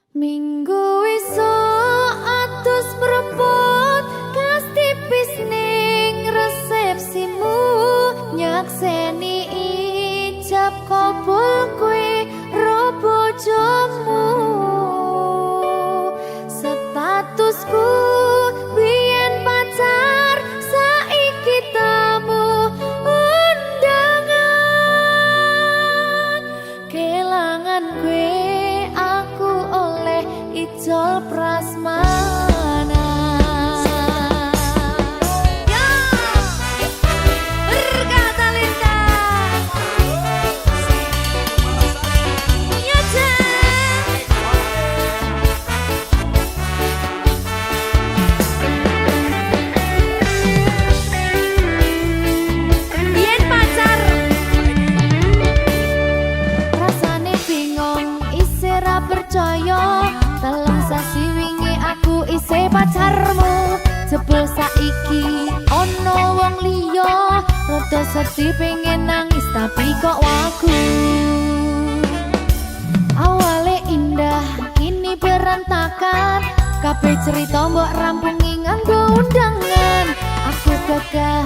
Minggu esuk atus mrepot kas tipis ning resepsimu nyakseni ijab kabul kowe ro bojomu statusku biyen pacar saiki tamu undangan kelangan kowe aku oleh ijol prasmana. Ya, berkata Linda. Ya, Yen pacar rasane bingung isih ra percaya telung sasi wingi aku isih pacarmu jebul saiki ono wong liya rada sedih pengen nangis tapi kok wagu awale indah kini berantakan kabeh cerita mbok rampungi nganggo undangan aku gagah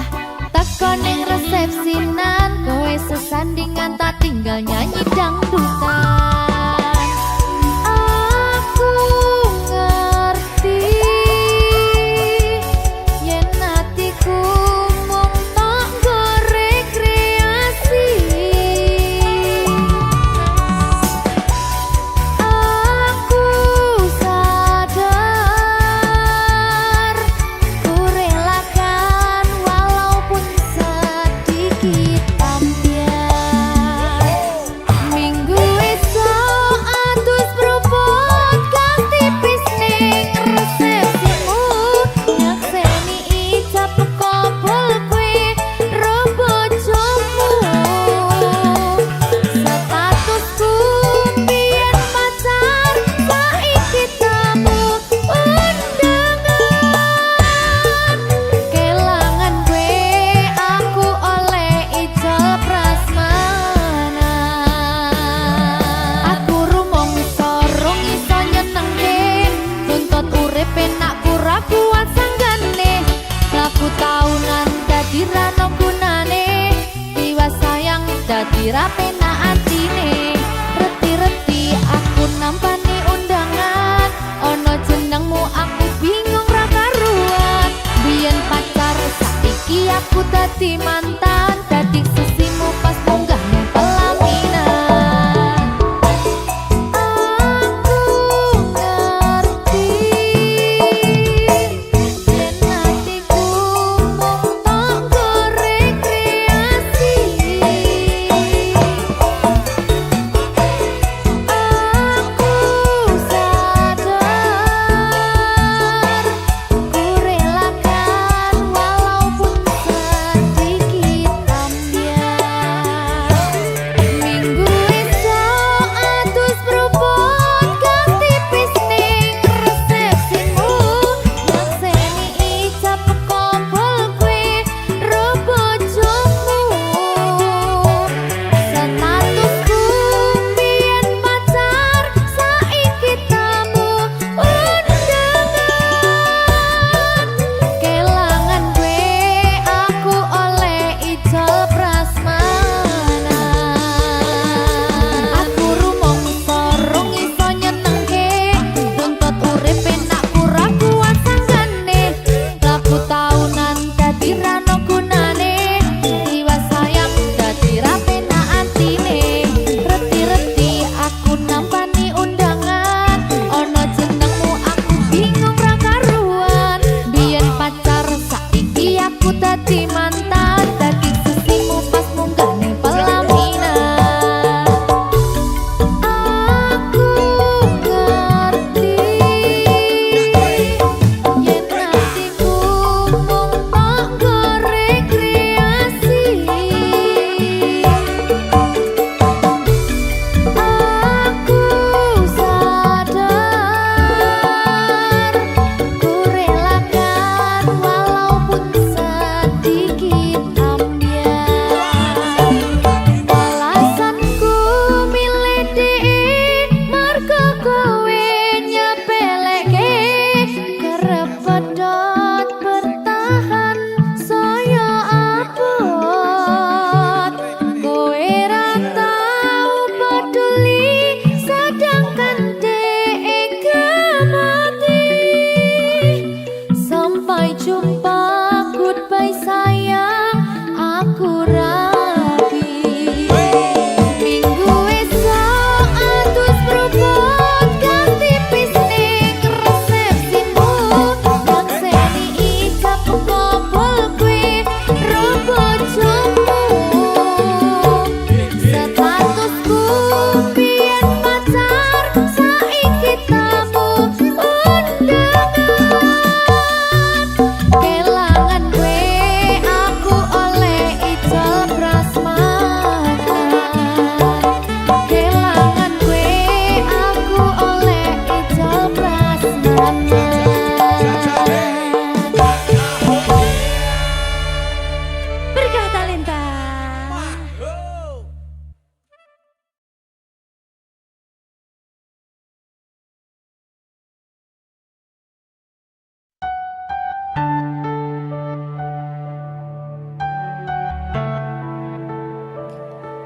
teko ning resepsinan kowe sesandingan tak tinggal nyanyi dangdutan aku ngerti yen atiku mung tanggo rekreasi aku sadar ku relakan walaupun sedikit ambiar minggu esok atus propot kas tipis ning resepsimu nyakseni ijab kabul kowe ro bojomu statusku biyen pacar saiki tamu undangan kelangan kowe aku oleh ijol prasmana aku rumangsa rong iso nyenengke tuntut urip enak ora kuat sanggane laku taunan dadi ra ono gunane tiwas sayang dadi ra penak atine reti-reti aku nampani undangan ono jenengmu aku bingung ra karuan biyen pacar saiki aku dadi mantan dadi sesimu pas munggah ning pelaminan aku ngerti yen atiku mung tanggo rekreasi aku sadar ku relakan walaupun sedikit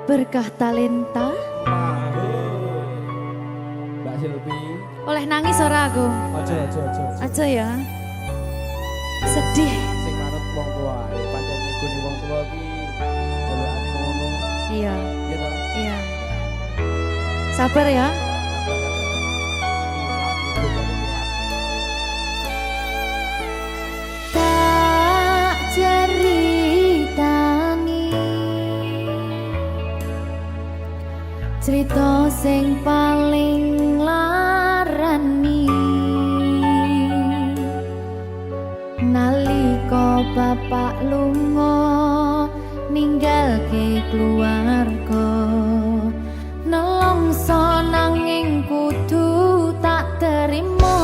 Berkah talenta. Mbak Silvi. Oleh nangis ora aku? Aja ya. Sedih. Sing manut wong tua, pancen ngegoni wong tua iki jelekane ngono. Iya. Iya ta? Iya. Sabar ya. Tak ceritani cerita sing paling larani nalika bapak lunga ninggalke keluarga nelongso nanging kudu tak terima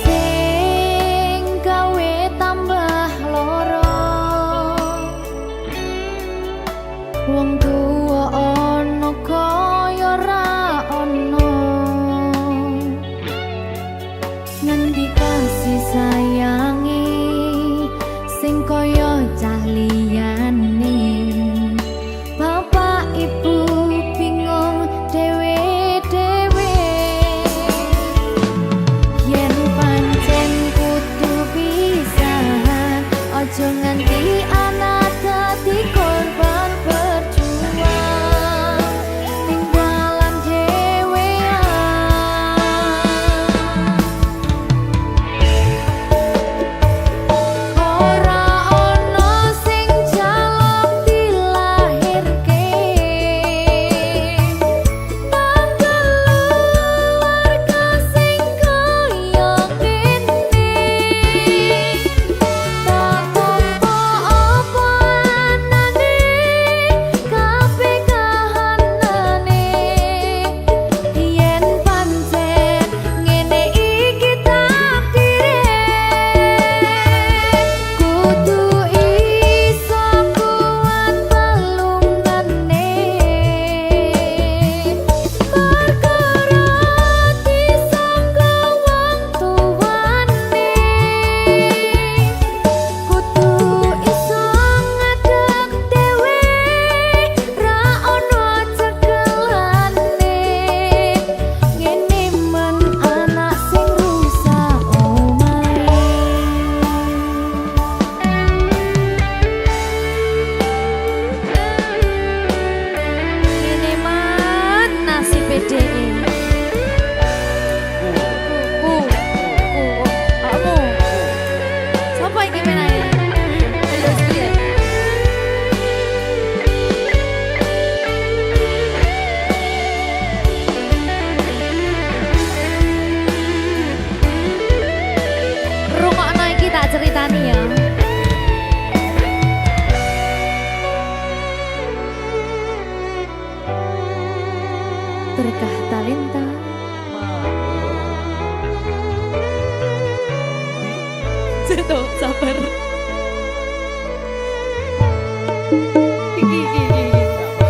sing gawe tambah loro wong tuwa ana kaya ra ana ngendi kasih sayangi sing kaya cah liyane bapak ibu bingung dewe-dewe yen pancen kudu pisahan aja nganti anak dadi korban berjuang ning dalan dhewean ora ana sing jaluk dilahirke nang keluarga sing kaya kene tak tampa apa anane kabeh kahanane yen pancen ngene iki takdire kudu iso kuat balungane perkara disangka wong tuwane kudu iso ngadeg dhewe ra ono cekelane ngene men anak sing rusak omahe ngene man nasib dhewe kamu siapa ini menanya terus dia rungokno iki tak ceritani ya berkah talenta Tuh, sabar.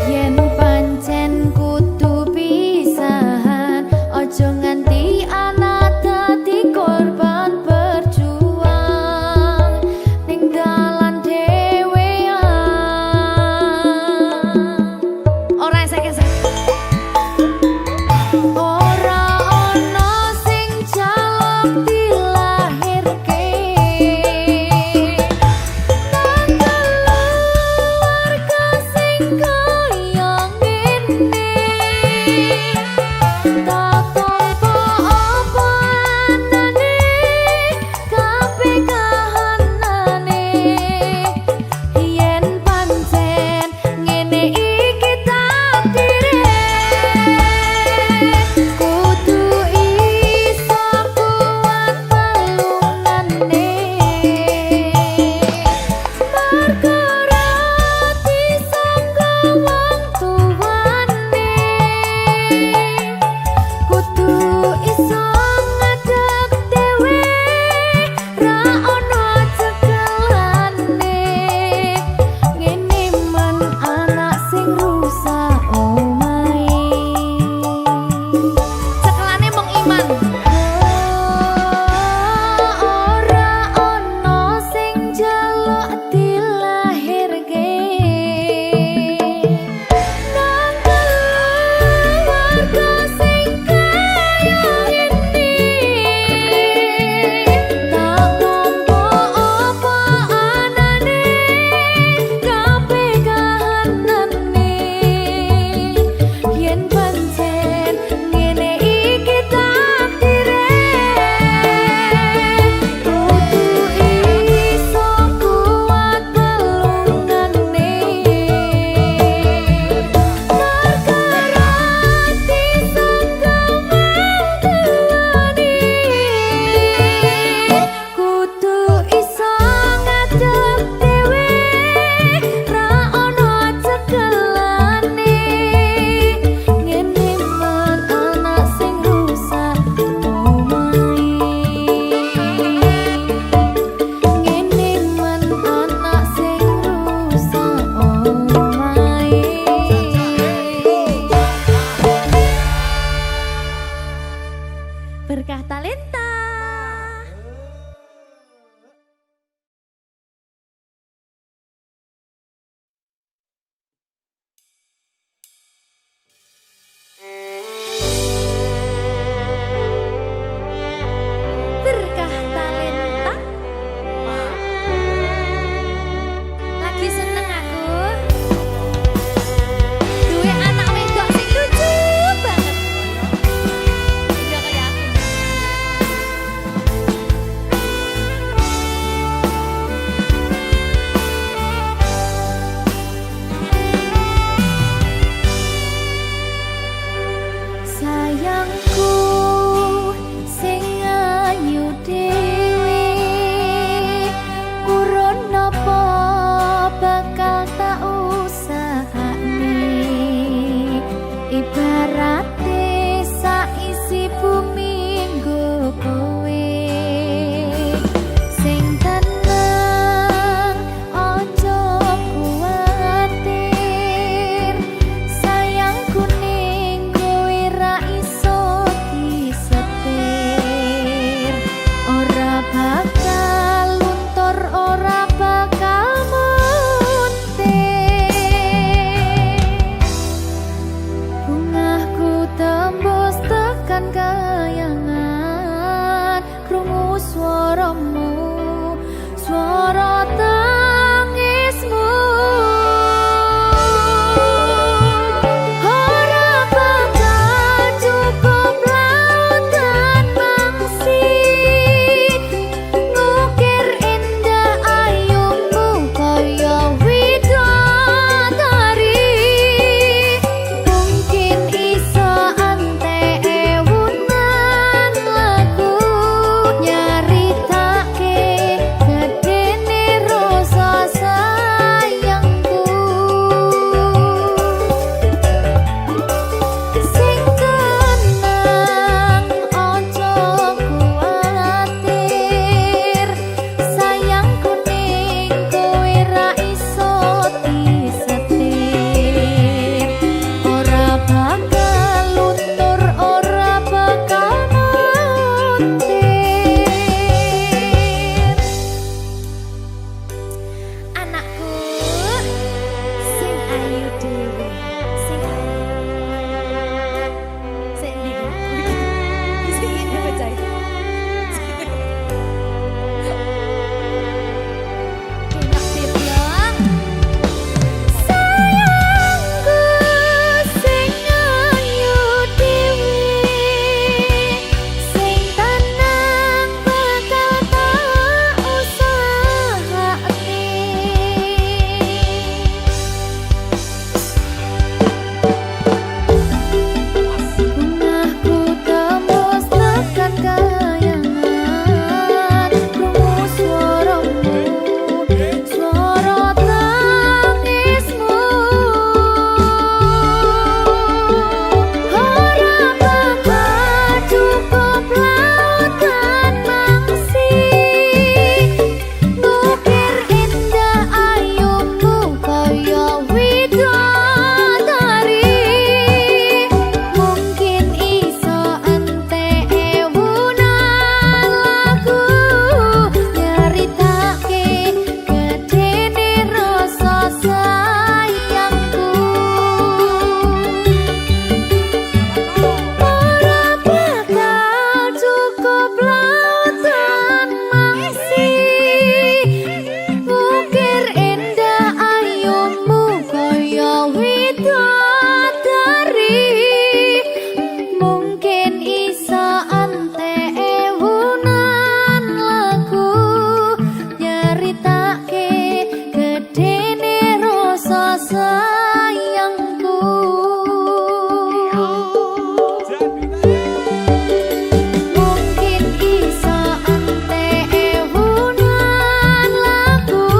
Yen pancen kudu pisahan, ojo nganti anak dadi korban berjuang ning dalan dhewean. Ora esek-esek. Ora ana sing jaluk dilahirke nang keluarga sing gedene rasa sayangku. Mungkin isa ante ewunan lagu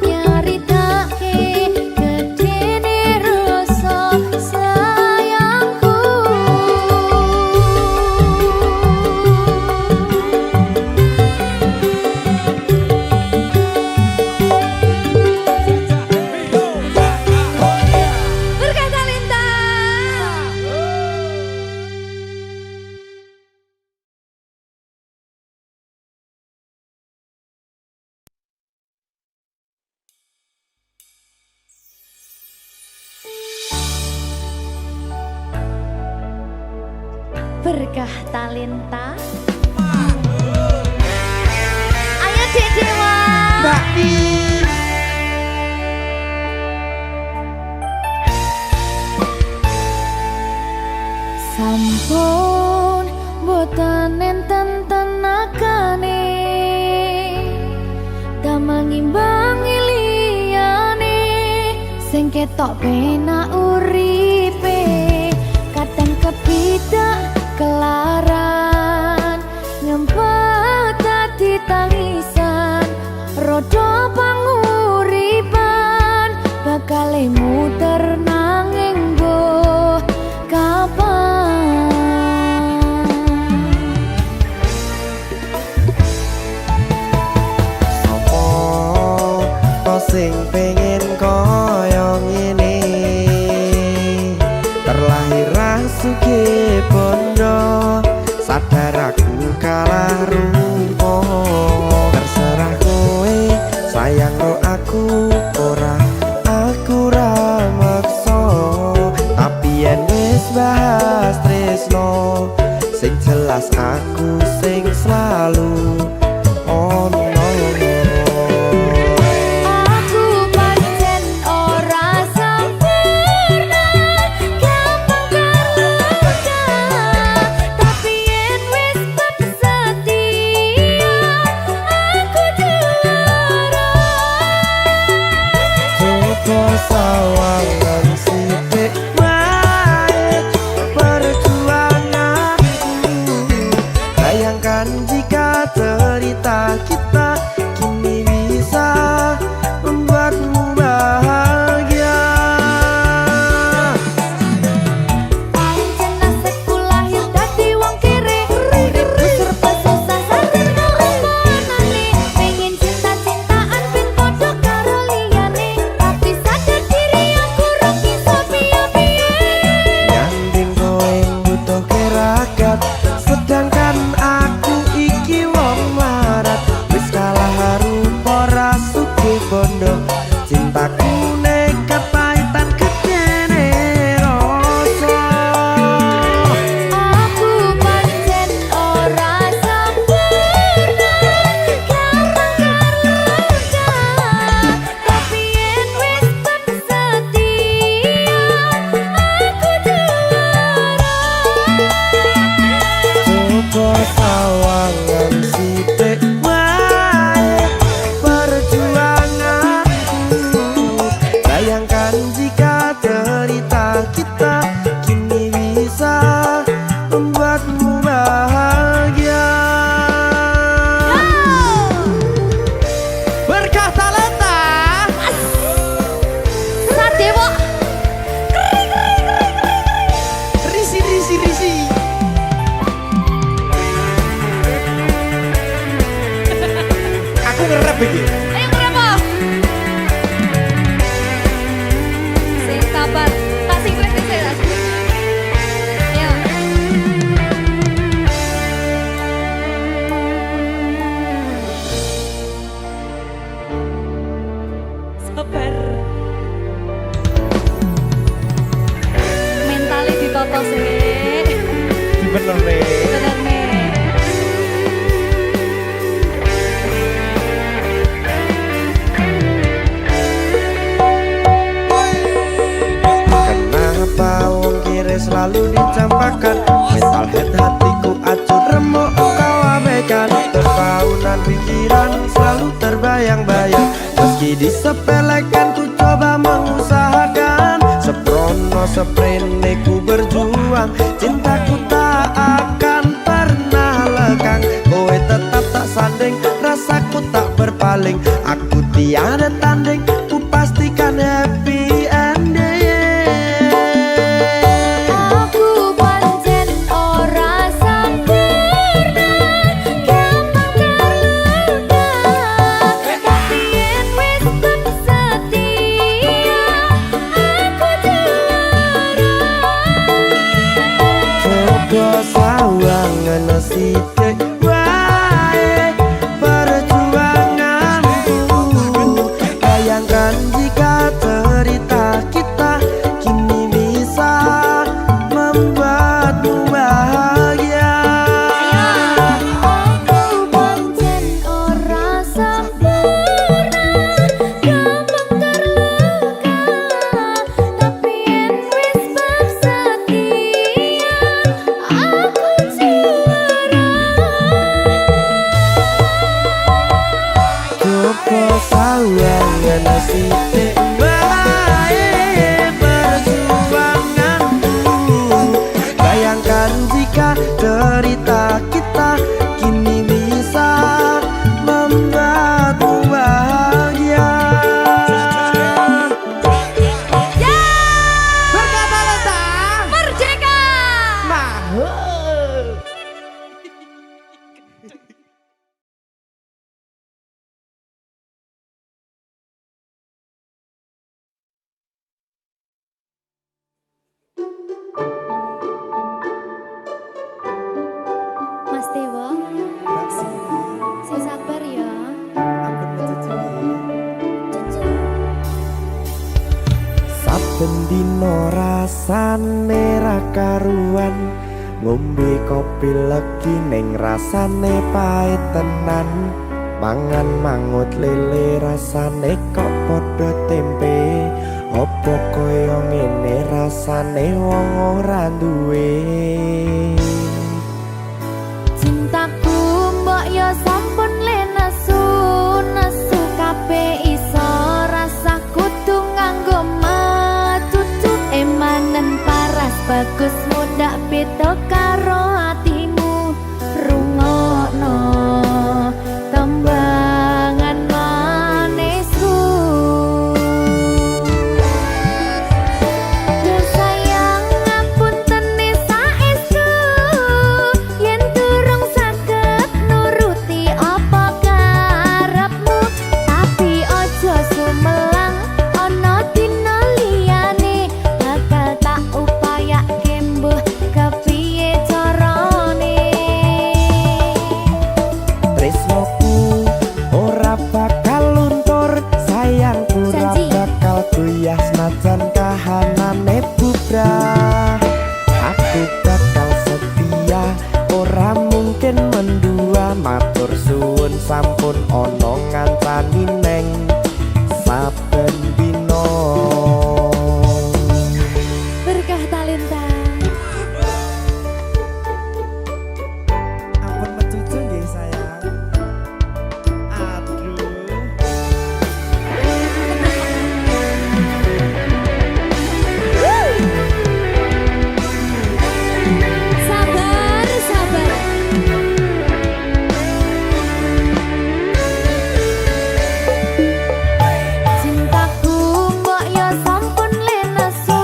nyaritake gedene rasa sayangku. Berkah Talenta. Berkah Talenta. Ayo Dek Dewa. Sampun boten enten tenagane damang imbangi liyane sing ketok penak uripe kadang kepidak kelaran ngempet dadi tangisan rodo panguripan bakal muter nanging mbuh kapan. Sopo to sing pengen koyo ngene terlahir sugih bondo sadar aku kalah rumpo terserah kowe sayang ro aku ora aku ra maksa tapi yen wis bahas tresno sing jelas aku sing selalu ono. Aku pancen ora sempurna, gampang terluka. Tapi yen wis setia, aku juara. Coba sawangan sithik wae perjuanganku. Bayangkan jika cerita kita kini bisa membuatmu bahagia. Pancen nasibku lahir dadi wong kere. Uripku serba susah sadar karo panane. Pengen cinta-cintaan ben padha karo liyane. Tapi sadar diri aku ra bisa piye-piye. Nyanding kowe butuh keragat sedangkan aku iki wong larat wis kalah rupa ra sugih bondo cintaku nekat pahitan gedene rasa. Aku pancen ora sempurna, gampang terluka. Tapi yen wis setia, aku juara. Coba sawangan sithik wae perjuanganku. Bayangkan jika cerita kita kini bisa membuatmu bahagia. Berkah Talenta. Sadewo. Risi. Aku ngerap iki. Ayo berapa? Sing sabar. Tak sing kowe sing sedas. Ayo. Sabar. Mentalnya ditoto sih. Bener nih. Bener nih. Kenapa wong kiri selalu dicampakkan? Mental head hatiku acur remuk kau abaikan. Terpaunan pikiran selalu terbayang-bayang. Meski Meski disepelekan ku coba mengusahakan, seprono seprene ku berjuang. Cintaku tak akan pernah lekang, kowe tetap tak sanding, rasaku tak berpaling. Aku tiada tanding, ku pastikan happy ending. Aku pancen ora sempurna, gampang terluka, tapi yen wis bersetia, aku juara. Coba sawang ngono sithik wae perjuanganku. Bayangkan jika cerita kita kini bisa membuatmu bahagia. Aku pancen ora sempurna, gampang terluka, tapi yen wis bersetia, aku juara. Coba sawang ngono sithik wae perjuanganku. Bayangkan jika cerita kita kini bisa membuatmu bahagia. Berkata letah Merdeka! mahal. Mas Dewa, sing sabar ya. Saben dino rasane ra karuan, ngombe kopi legi ning rasane pahit tenan. Mangan mangut lele rasane kok padha tempe. Apa kaya ngene rasane wong ora duwe. Cintaku mbok yo sampun le nesu, nesu kabeh iso rasa kudu nganggo matutu. Emanen paras bagus mudak beda karo atimu. Rungokno tembangan manisku. Sayang ngapunten saestu, yen durung saged nuruti apa karepmu, tapi aja sumelang ana dina liyane, bakal tak upayake mbuh kepiye carane. Tresnoku ora bakal luntur, sayangku ora Janji. bakal goyah senajan kahanane bubrah. Aku bakal setia, ora mungkin mendua. Matur suwun sampun ana ngancani neng saben dina. Berkah talenta. Ampun mecucu nggih sayang. Aduh. Sabar, sabar. Cintaku mbok yo sampun le nesu,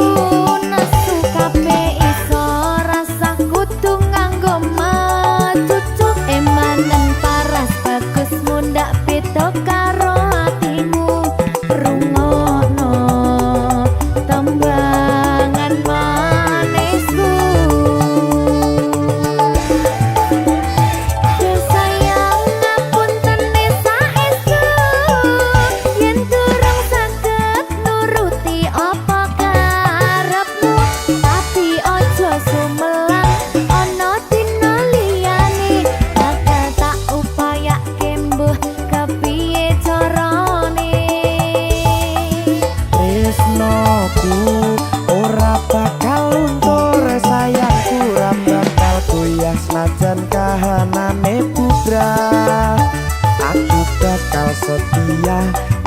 nesu kabeh iso rasa kudu nganggo matutu. Emanen paras bagus mundak beda karo atimu. Rungokno tembangan manisku. Sayang ngapunten saestu, yen durung saged nuruti apa karepmu, tapi aja sumelang ana dina liyane, bakal tak upayake mbuh kepiye carane. Tresnoku ora bakal luntur, sayangku ora bakal goyah senajan kahanane bubrah. Aku bakal setia,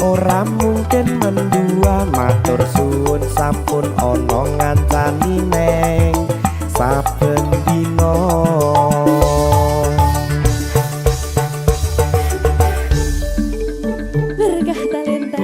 ora ora mungkin mendua matur suwun sampun ana ngancani neng saben dina Berkah talenta.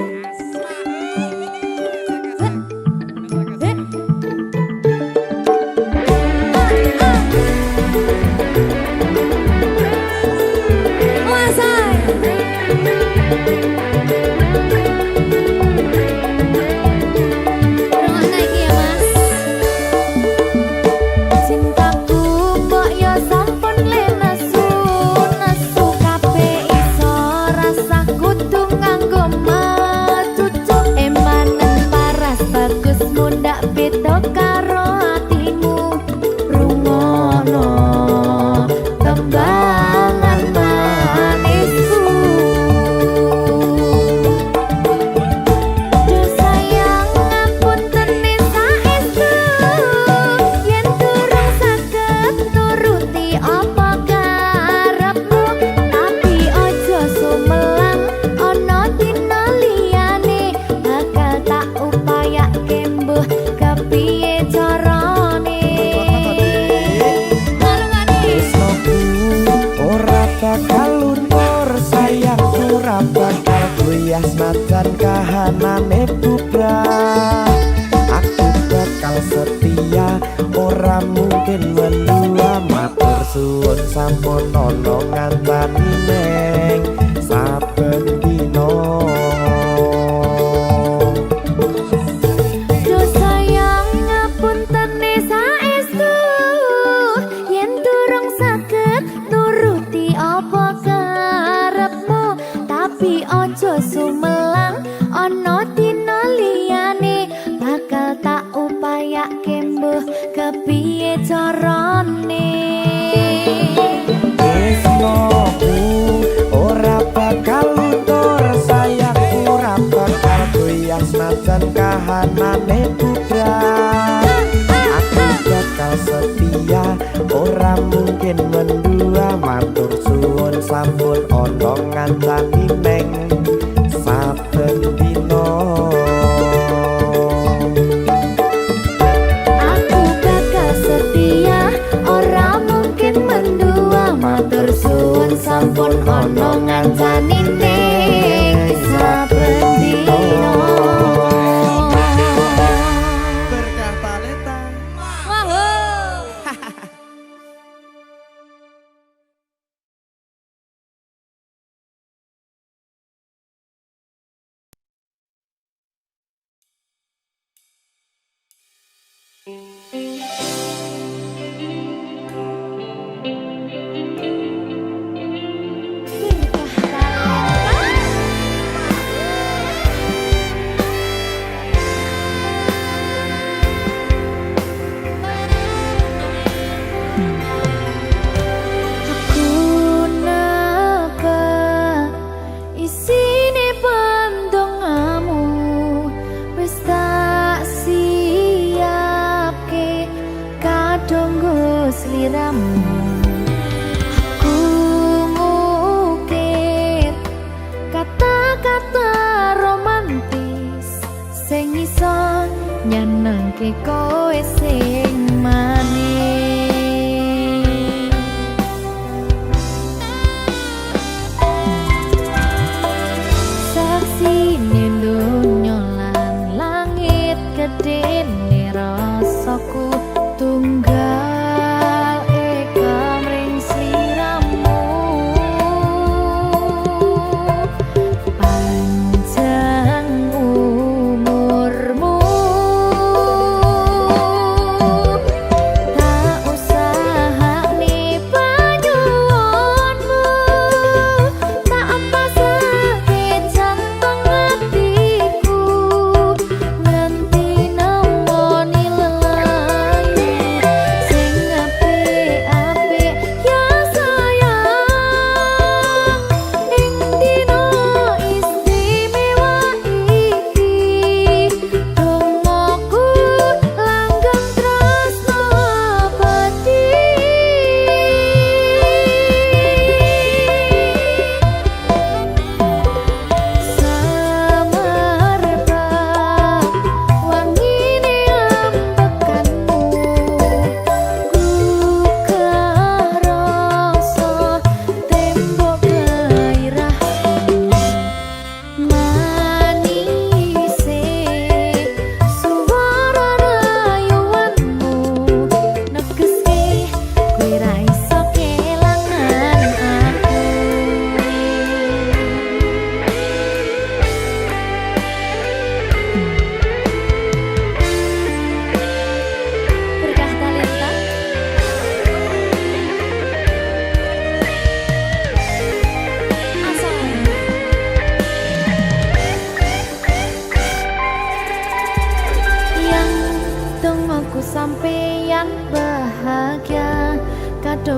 Senajan kahanane bubrah aku bakal setia ora mungkin mendua matur suwun sampun ana ngancani neng saben dina Do sayang ngapuntene saestu yen durung saged nuruti apa karepmu tapi aja sumelang ana dina liyane bakal tak upayake mbuh kepiye carane tresnoku ora bakal luntur sayangku ora bakal goyah senajan kahanane bubrah aku bakal setia ora mungkin mendua matur suwun sampun ana ngancani neng saben dina aku bakal setia ora mungkin mendua matur suwun sampun ana ngancani ning saben dina berkah talenta nyenengke kowe sing manis saksine donya lan langit gedene rasaku tunggal eka mring sliramu panjang umurmu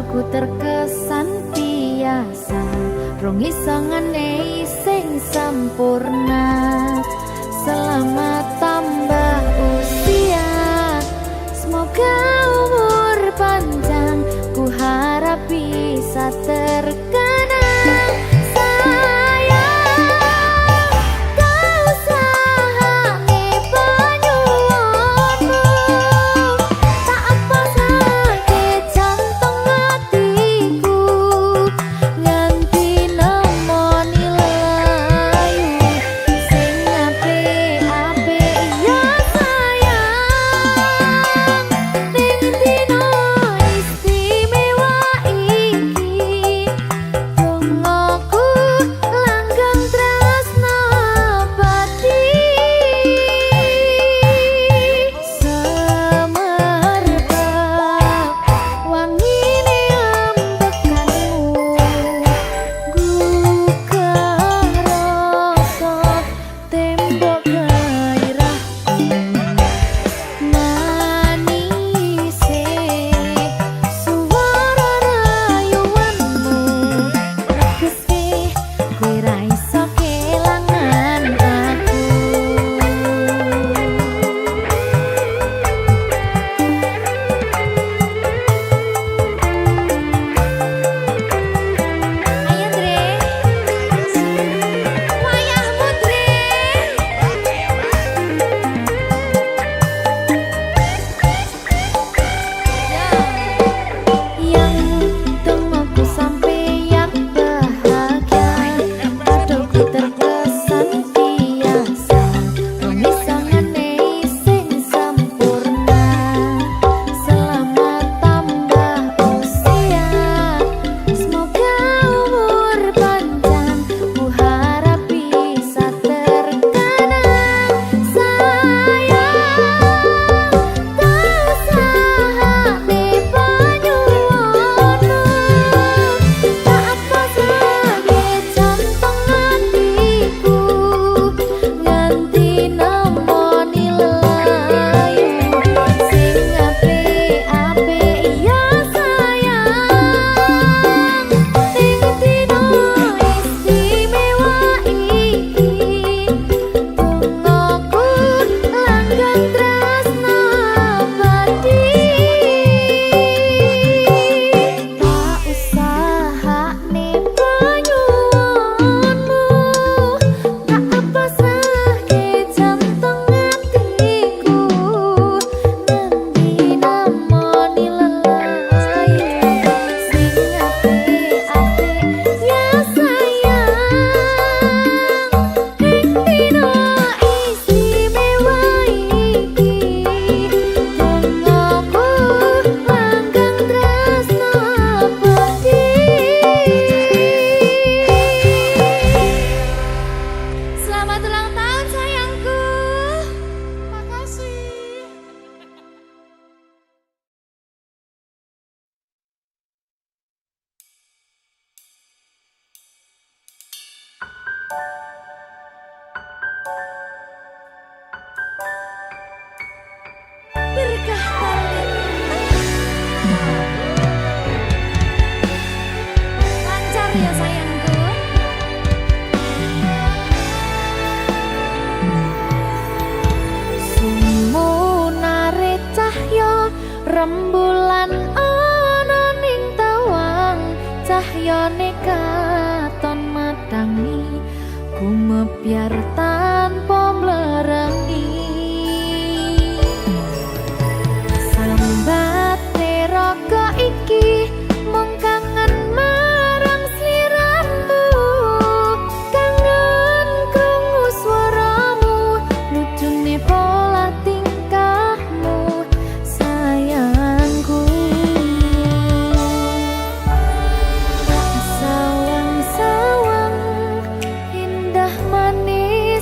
Aduhku terkesan biasa, rong iso ngenei sing sempurna. Selamat tambah usia, semoga umur panjang, ku harap bisa terkenang. Sayang, kau sahane penyuwunmu, tak apa sakit jantung hatiku, nganti nemoni lelayu sing apik-apik ya sayang. Ning dina istimewa iki, dongaku langgeng tresna abadi. Semerbak wangine ambekanmu, gugah rasa tembok gairahku. Manise suara rayuanmu, regese kowe ra iso kelangan aku. Ayo Dre, wayahmu Dre. Yang tengokku sampeyan bahagia, aduhku terkesan biasa, rong iso ngenei sing sempurna. Selamat tambah usia, semoga umur panjang, ku harap bisa terkenang. Sayang, kau sahane penyuwunmu, tak apa sakit jantung hatiku, nganti nemoni lelayu sing apik-apik ya sayang. Ning dina istimewa iki, dongaku langgeng tresna abadi. Tak usahane penyuwunmu, tak apa sakit jantung hatiku, nganti nemoni lelayu sing apik-apik ya sayang. Ning dina istimewa iki, dongaku langgeng tresna abadi. Selamat ulang tahun sayangku. Makasih. Berkah talent. Lancar ya sayangku. Sumunare cahya rembulan ana ning tawang, cahyane katon madangi, gumebyar tanpa mlerengi. Sambate raga iki mung kangen marang sliramu, kangen krungu swaramu, lucune pola tingkahmu sayangku. Sawang-sawang indah manis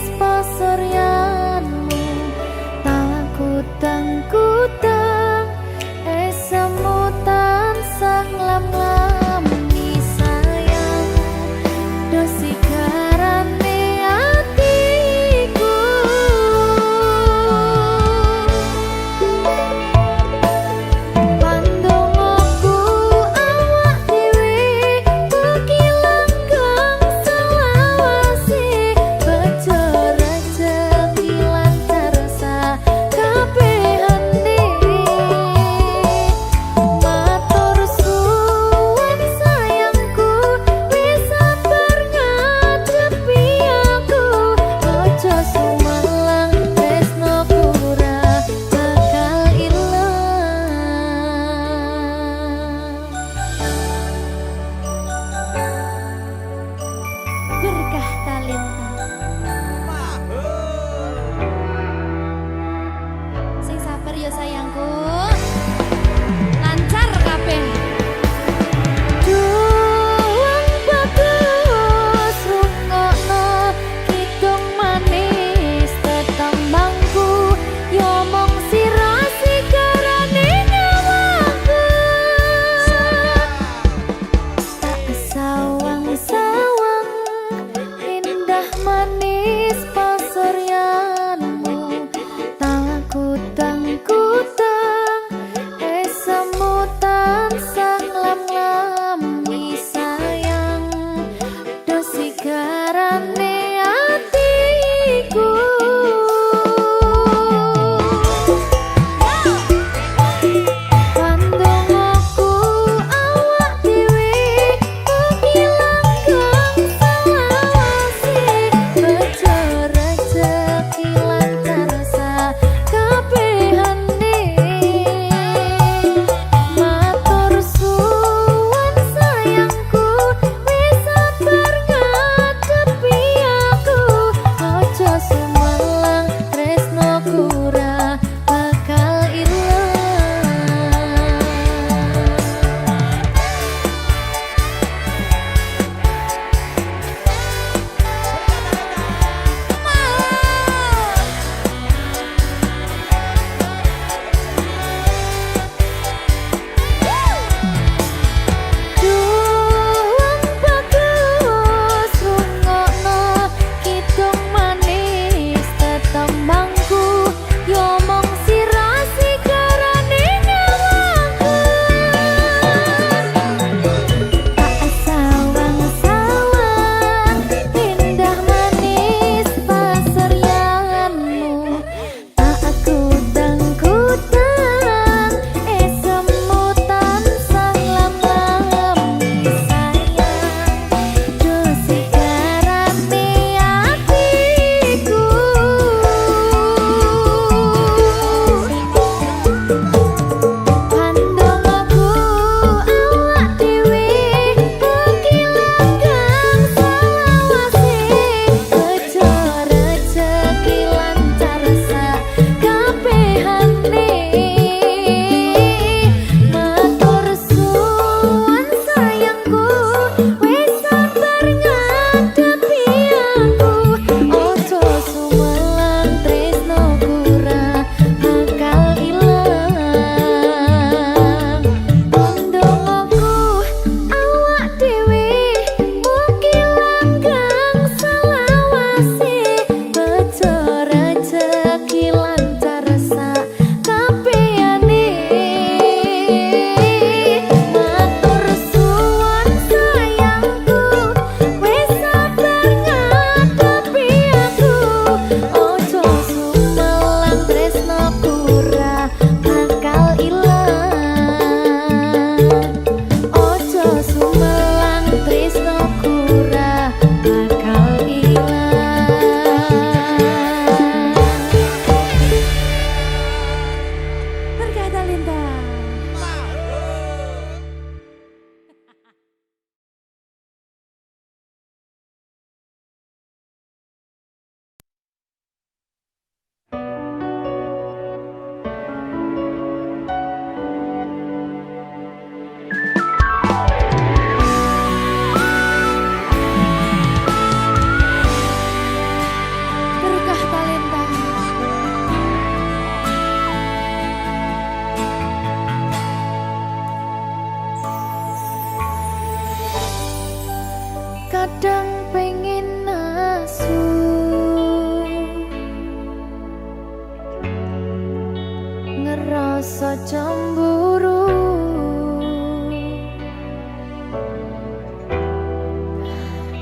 rasa cemburu.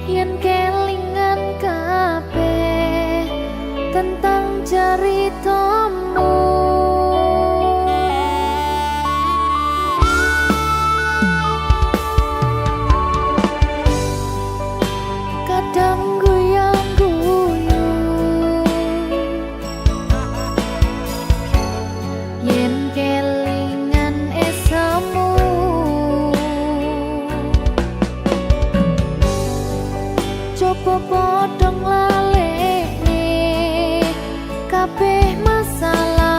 Yen kelingan kabeh tentang ceritamu, kadang guyang-guyu yen kelingan esamu. Coba podong lalekne kabeh masalah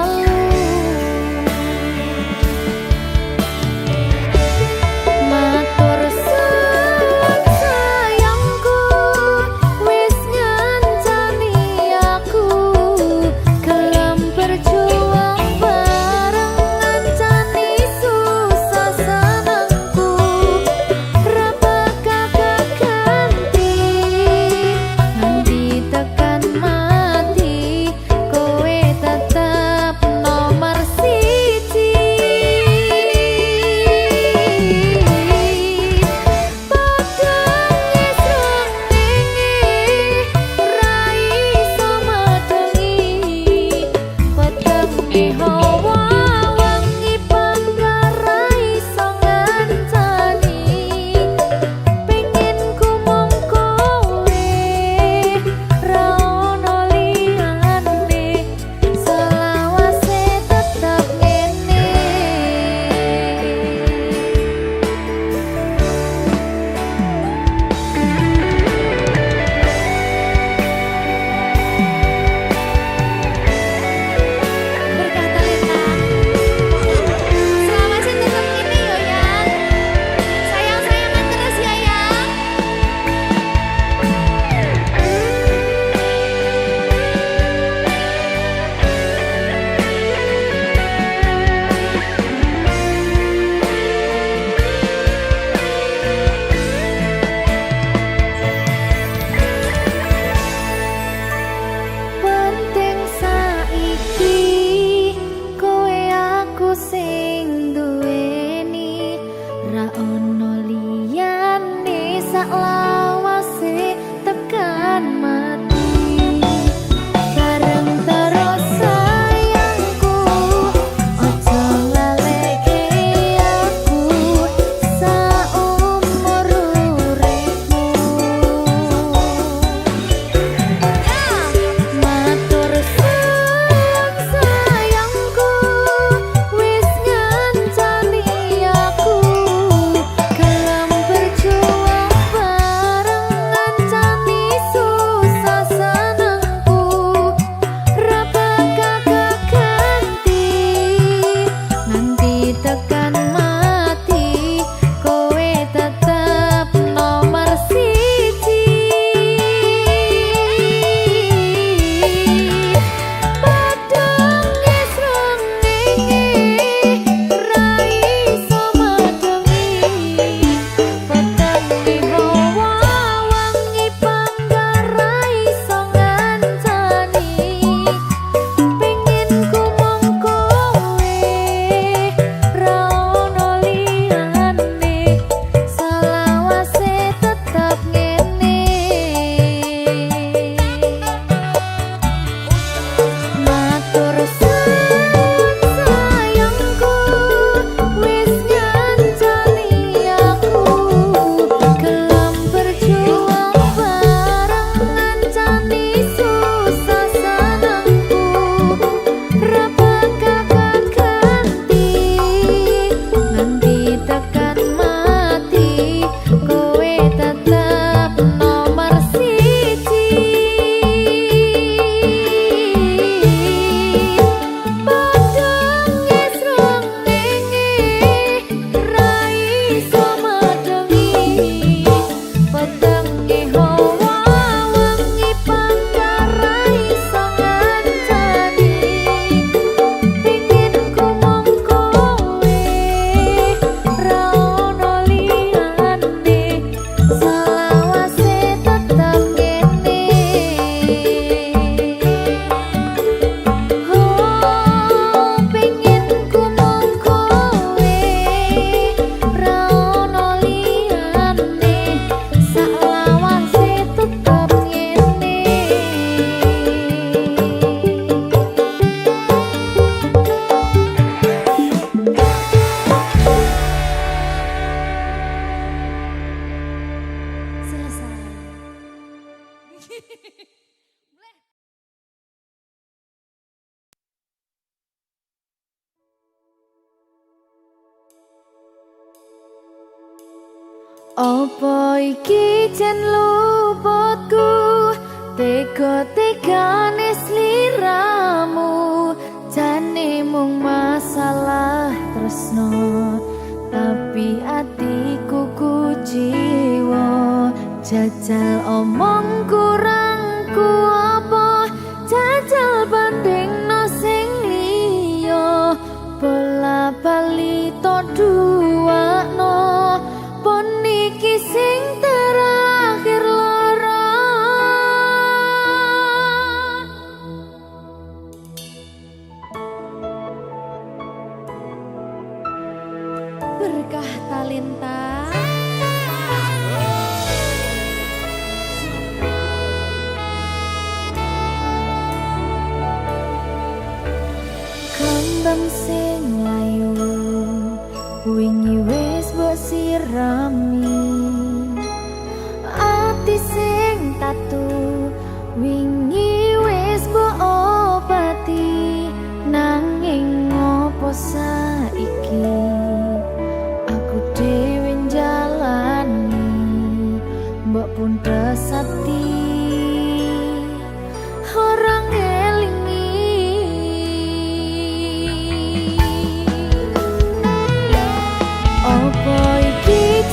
Apa iki jan luputku tega-tegane sliramu jane mung masalah tresno tapi atiku kuciwa jajal omong kurangku apa jajal bandingno sing liya bola bali to duwakno pon iki sing terakhir lara berkah talenta kembang sing layu wingi wis mbok sirami ati sing tatu wingi wis mbok obati nanging ngopo saiki aku dhewe njalani mbok pun desati orang apa iki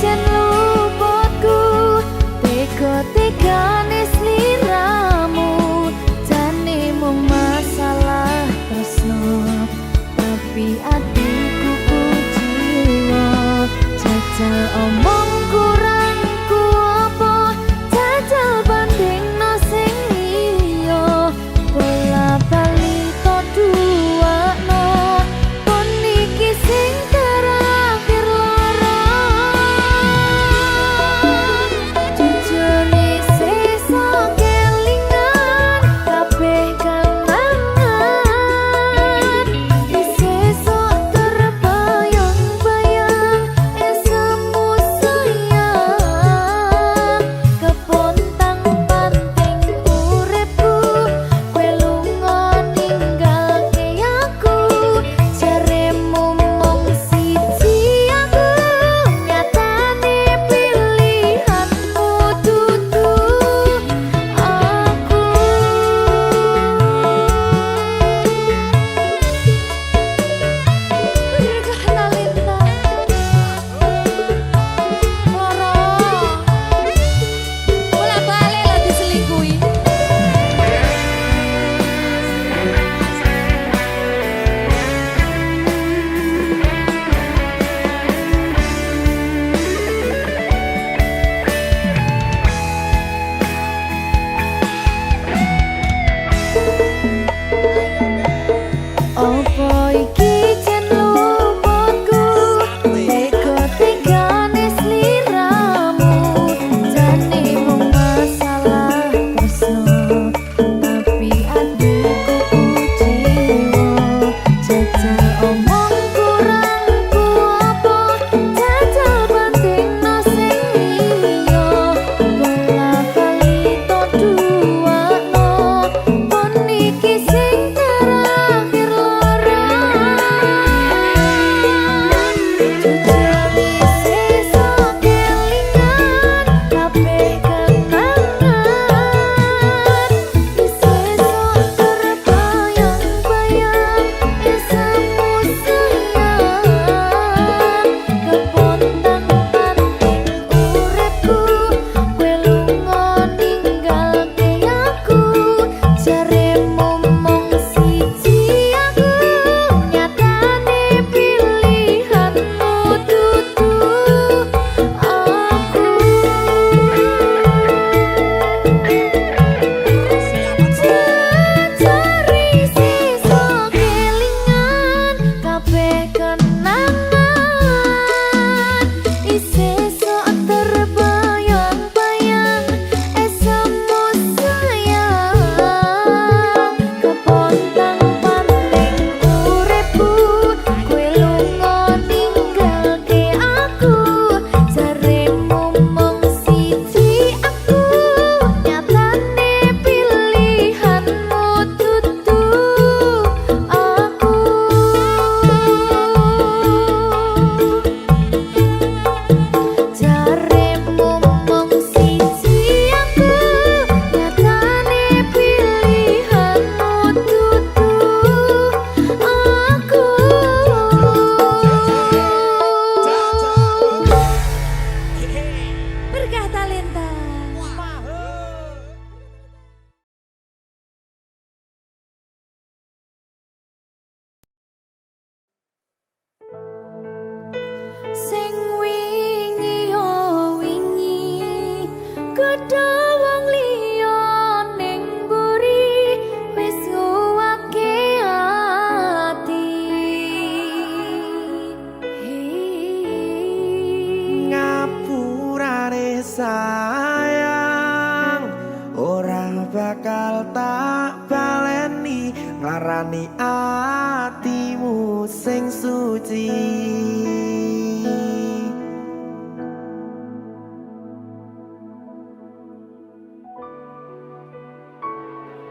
nglarani atimu sing suci.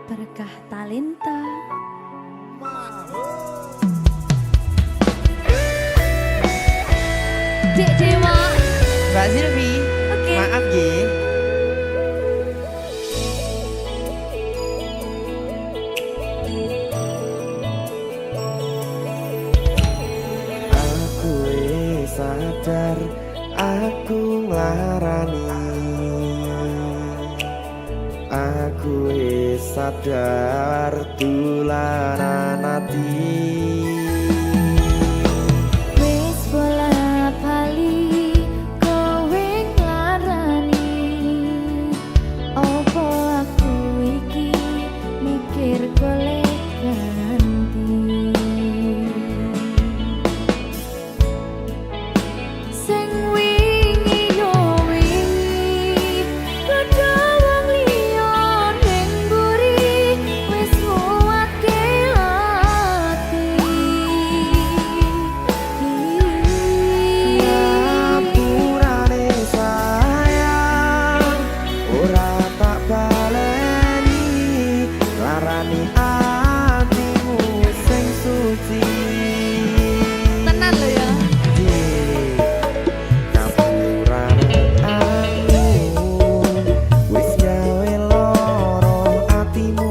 Berkah talenta. Dek Dewa. Mbak Silvi, Oke. maaf ye. Aku sadar aku nglarani. Aku sadar tularan ati. Wis bola bali kowe nglarani. Opo aku iki mikir golek ganti. Sing wingi yo wingi padha wong liya ning mburi wis nguwatke ati. Ngapurane sayang ora tak baleni larani atimu sing suci. Tenan lho ya. Ngapurane aku wis gawe loro atimu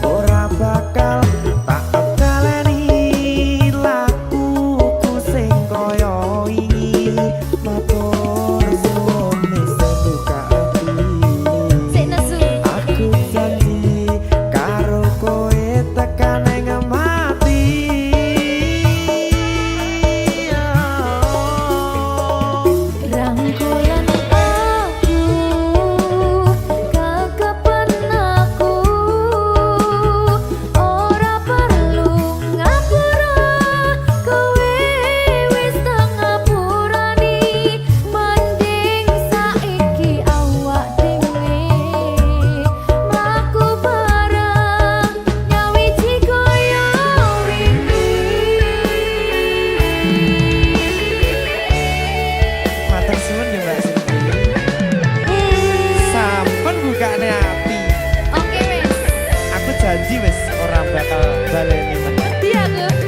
ora bakal tak baleni lakuku sing kaya wingi matur suwun wis buka ati. Sik nesu. Aku janji karo kowe tekan ing mati. Rangkulan aku kekepen aku ora perlu ngapura kowe wis tak ngapurani mending saiki awak dhewe mlaku bareng nyawiji kaya Matur suwun ya Mbak Silvi. Sampun bukane ati. Oke wis. Aku janji wis ora bakal baleni meneh. Iya aku.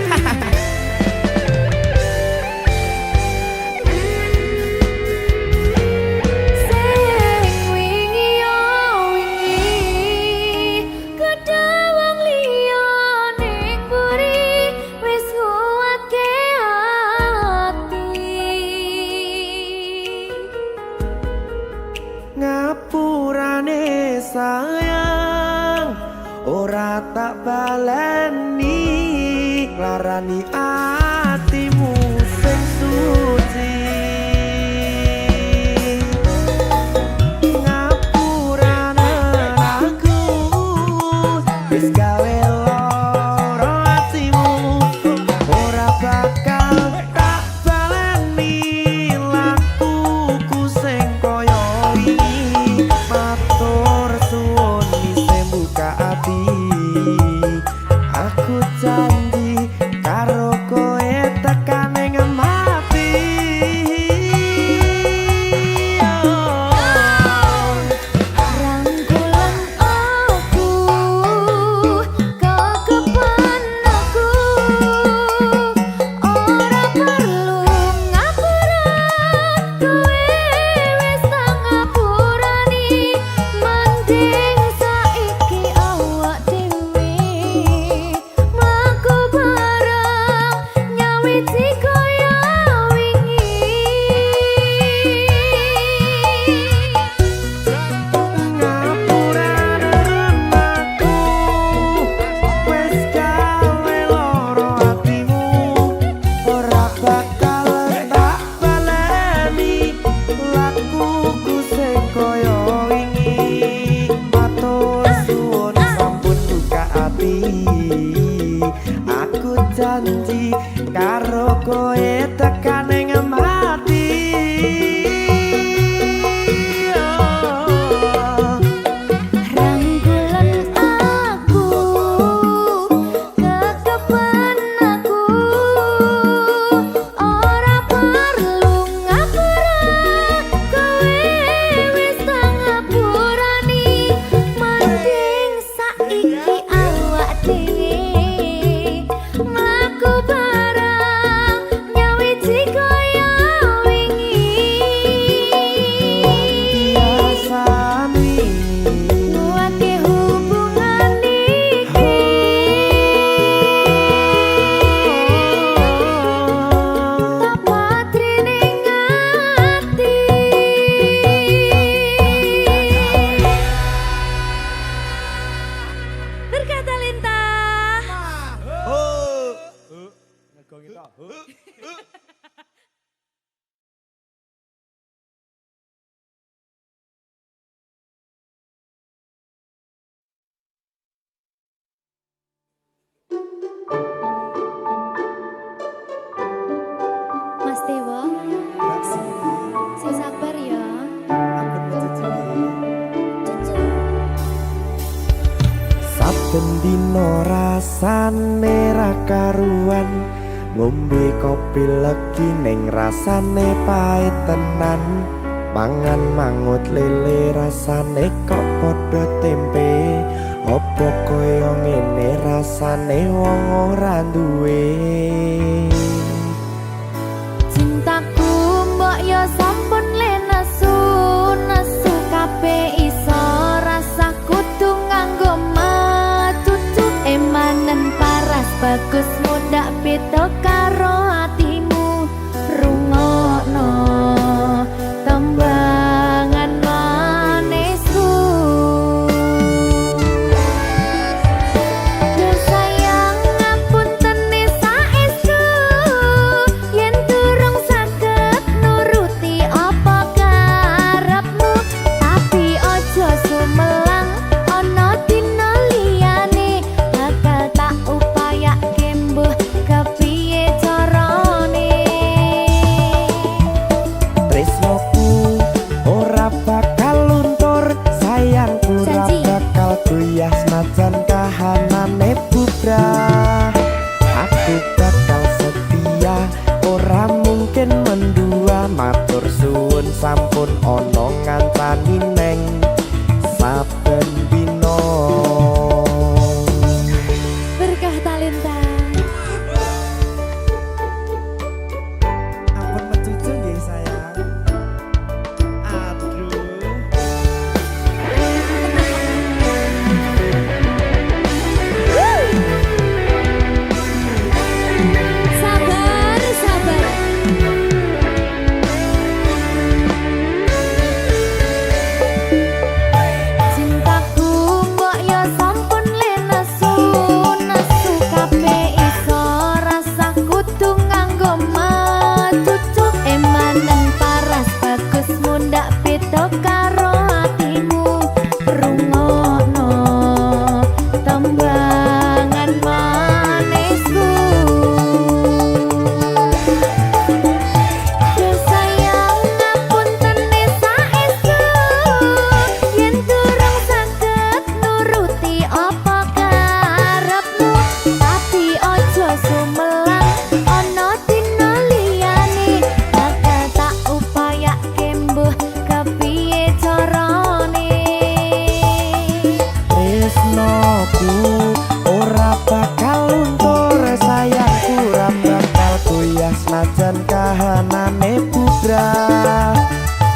Sing wingi yo wingi kedawang liya ning mburi wis nguwatke ati. Ngapurane sayang ora tak baleni larani atimu sing suci. Ngapurane aku wis gawe loro atimu ora bakal tak baleni lakuku sing kaya wingi matur suwun wis buka ati. Aku janji karo kowe tekan ing mati. Rangkulan aku kekepen aku ora perlu ngapura kowe wis tak ngapurani mending saiki awak dhewe mlaku bareng nyawiji kaya wingi. Ngapurane aku wis gawe loro atimu ora bakal tak baleni lakuku sing kaya wingi matur suwun sampun buka ati. Aku janji karo kowe tekan ing mati. Rangkulan aku Mas Dewa, sing sabar ya. Saben dino rasane ra karuan, ngombe kopi legi ning rasane pahit tenan. Mangan mangut lele rasane kok padha tempe. Apa kaya ngene rasane wong ora duwe. Cintaku mbok yo sampun le nesu kabeh iso rasa kudu nganggo matutu emanen paras bagus mudak beda karo atimu rungokno tembangan manisku. Duh sayang ngapunten saestu yen durung saged nuruti apa karepmu, tapi ojo sumelang ana dina liyane bakal tak upayake mbuh kepiye carane. Tresnoku ora bakal luntur, sayangku ora Janji. bakal goyah senajan kahanane bubrah. Aku bakal setia, ora mungkin mendua. Matur suwun sampun ana ngancani neng saben dina. Berkah talenta. Ampun mecucu nggih sayang. Aduh. Sabar, sabar. Cintaku mbok yo sampun le nesu kabeh iso rasa kudu nganggo matutu emanen paras bagus mundak beda karo atimu rungokno tembangan manisku. Duh sayang ngapunten saestu yen durung saged nuruti apa karepmu, tapi ojo sumelang ana dina liyane bakal tak upayake mbuh kepiye carane. Tresnoku ora bakal luntur, sayangku ora bakal goyah senajan kahanane bubrah.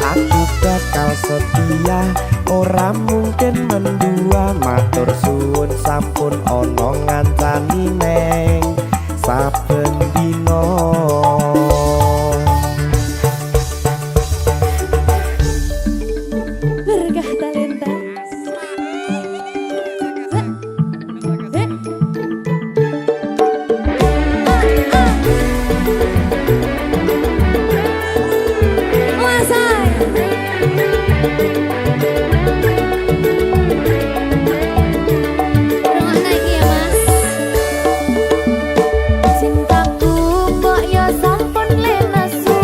Aku bakal setia, ora mungkin mendua. Matur suwun sampun ana ngancani neng saben dina. Berkah talenta. Rungokno iki ya, Mas. Cintaku mbok yo sampun le nesu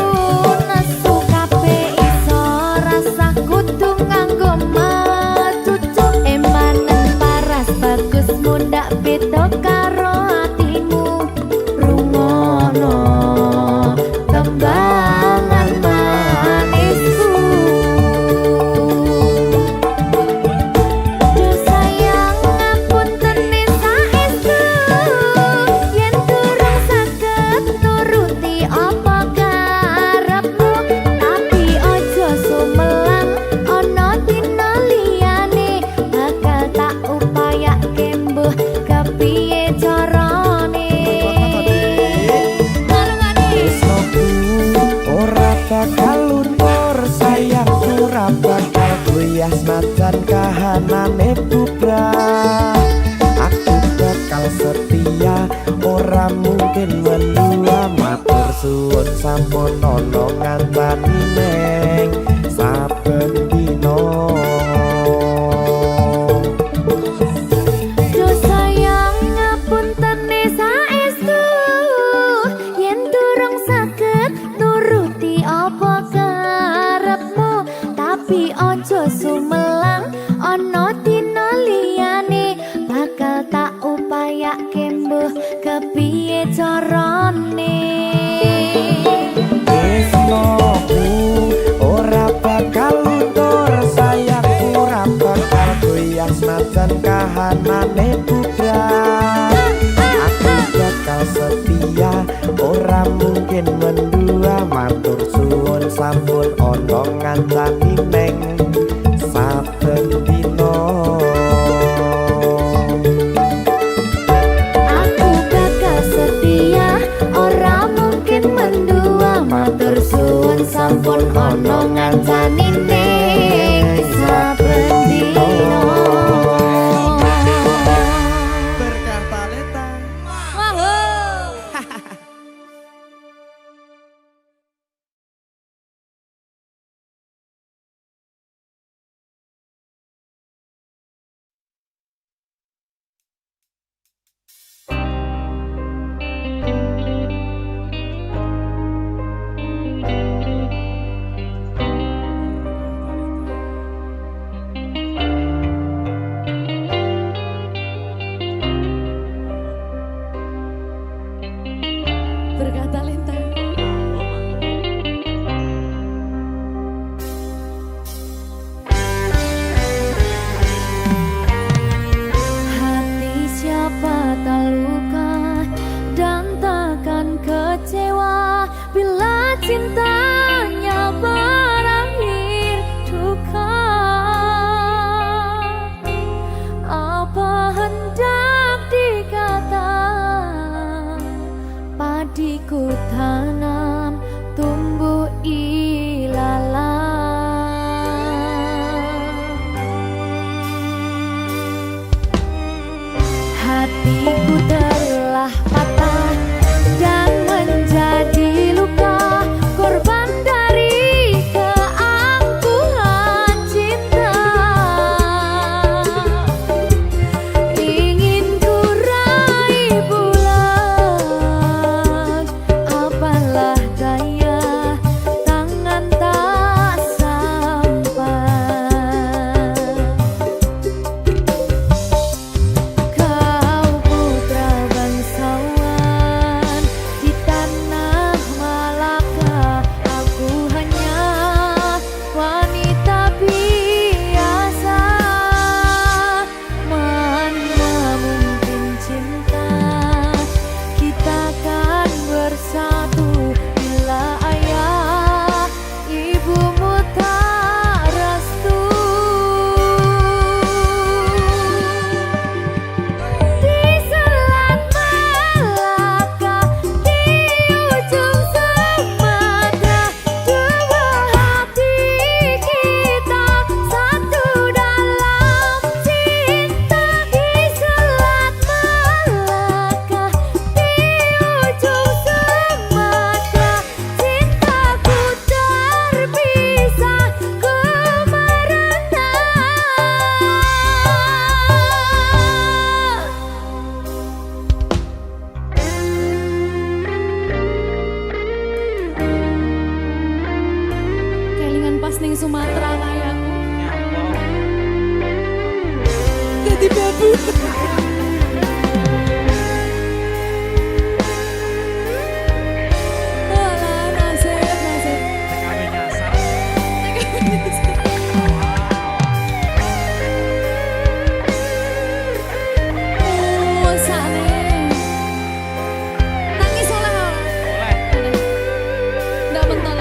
kabeh iso rasa kudu nganggo matutu emanen paras bagus mundak beda karo atimu rungokno tembangan manisku. Duh sayang ngapunten saestu yen durung saged nuruti apa karepmu, tapi ojo sumelang ana dina liyane bakal tak upayake mbuh kepiye carane. Marungane Tresnoku ora bakal luntur, sayangku ora bakal goyah senajan kahanane bubrah. Aku bakal setia, ora mungkin mendua. suwun sampun ana ngancani neng saben dina. Ojo sumelang ono dina liyane bakal tak upayake mbuh kepiye carane. Tresnoku ora bakal luntur, sayangku ora bakal goyah senajan kahanane bubrah. Aku bakal setia, ora mungkin mendua, matur suwun sampun ana ngancani neng saben dina. Aku bakal setia, ora mungkin mendua, matur suwun sampun ana ngancani neng saben dina. Berkah talenta. Berkah talenta. Hati siapa tak luka dan takkan kecewa bila cintanya berakhir duka. Apa hendak dikata, padiku tanam tumbuh ilalang. Hatiku telah patah dan menjadi luka, korban dari keangkuhan cinta. Ingin ku raih bulan, apalah daya, tangan tak sampai. Kau putra bangsawan di tanah Malaka, aku hanya wanita biasa. Mana mungkin cinta kita kan bersatu bila ayah ibumu tak restu. Di selat Malaka, di ujung Sumatera, dua hati kita satu dalam cinta. Di selat Malaka, di ujung Sumatera, cintaku terpisah ku merana. Kelingan pas ning Sumatera kayakku. Jadi babu. Alah, nasib. Oh, sane. Nangis oleh. Nggak mentol.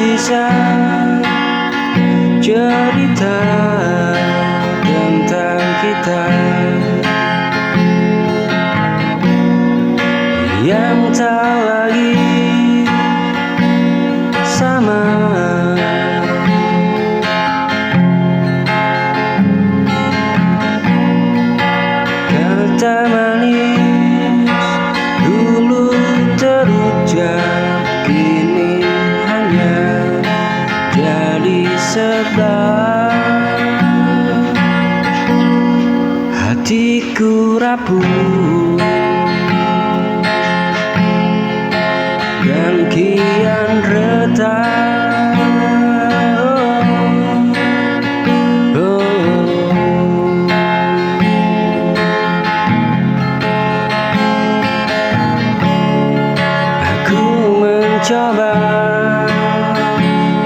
tersisa cerita tentang kita yang tak lagi sama. Kata manis dulu terucap, kini hanya jadi sebab. Hatiku rapuh dan kian retak. Aku mencoba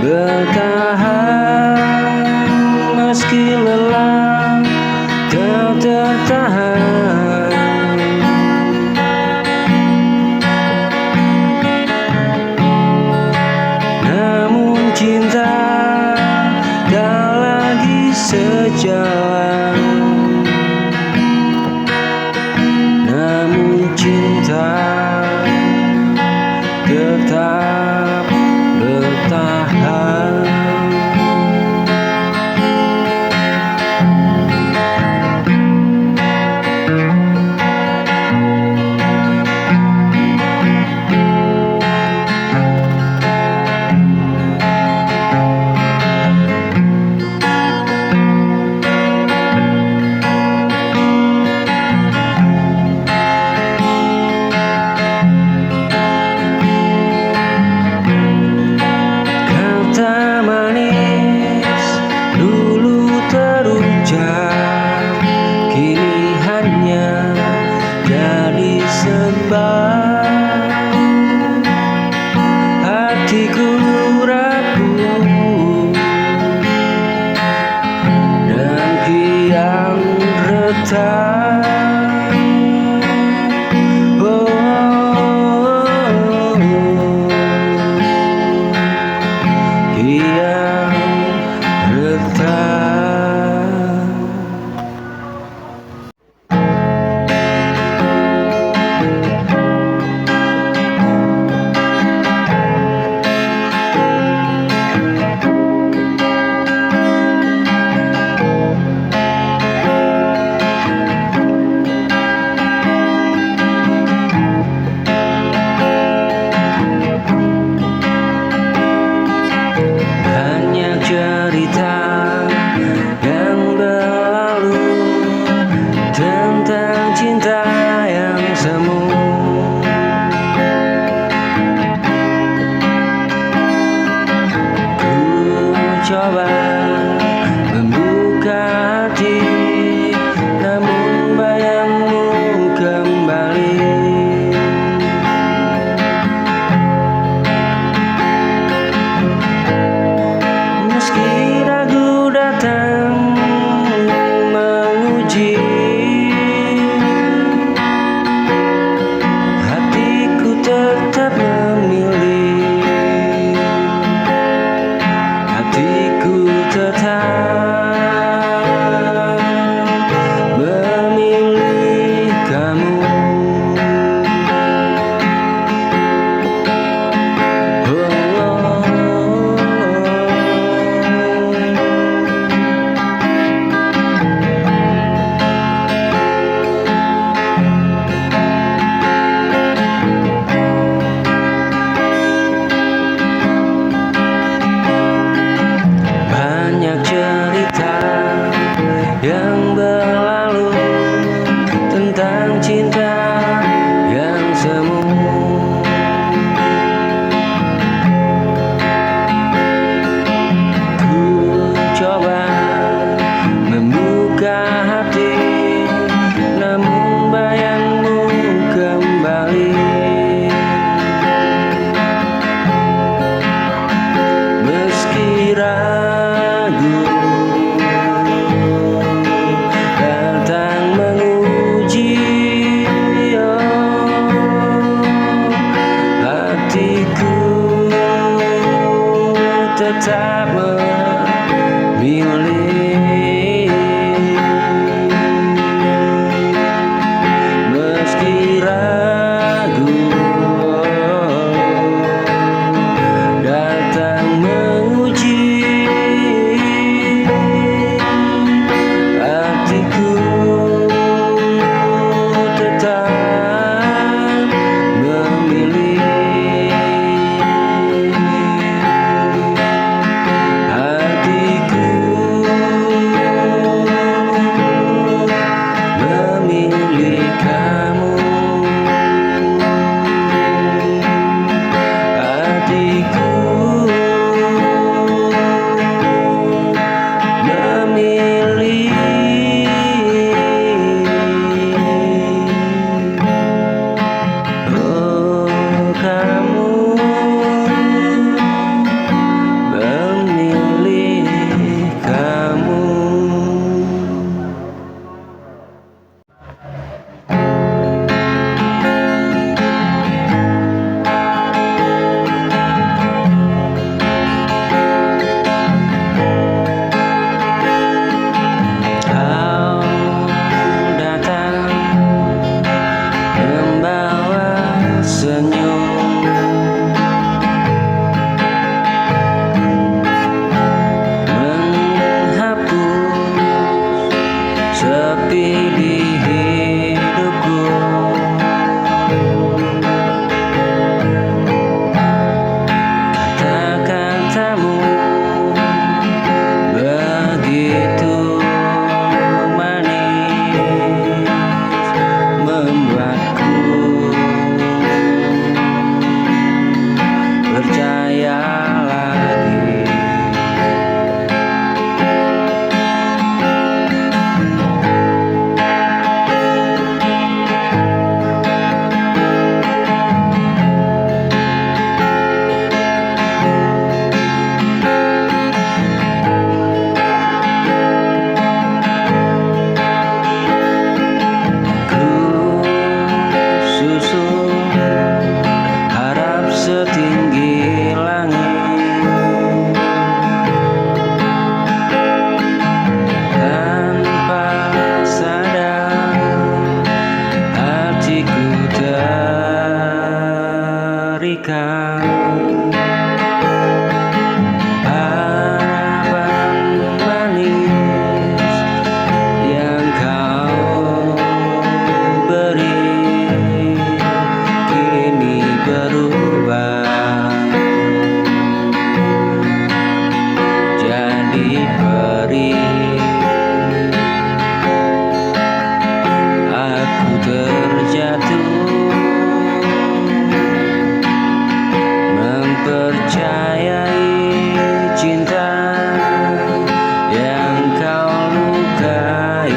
bertahan meski lelah tak tertahan. Namun cinta tak lagi sejalan. Namun cinta tetap bertahan. Kata manis dulu terucap, kini hanya jadi sebab. Hatiku rapuh dan kian retak. Kian retak. tetap memilih, meski ragu datang menguji hatiku, tetap memilih. Sepi di hidupku, kata-katamu begitu manis, membuatku percaya lagi. Setinggi langit, tanpa sadar hatiku terikat. Harapan manis yang kau beri kini berubah jadi perih. Aku terjatuh mempercayai cinta yang kau lukai.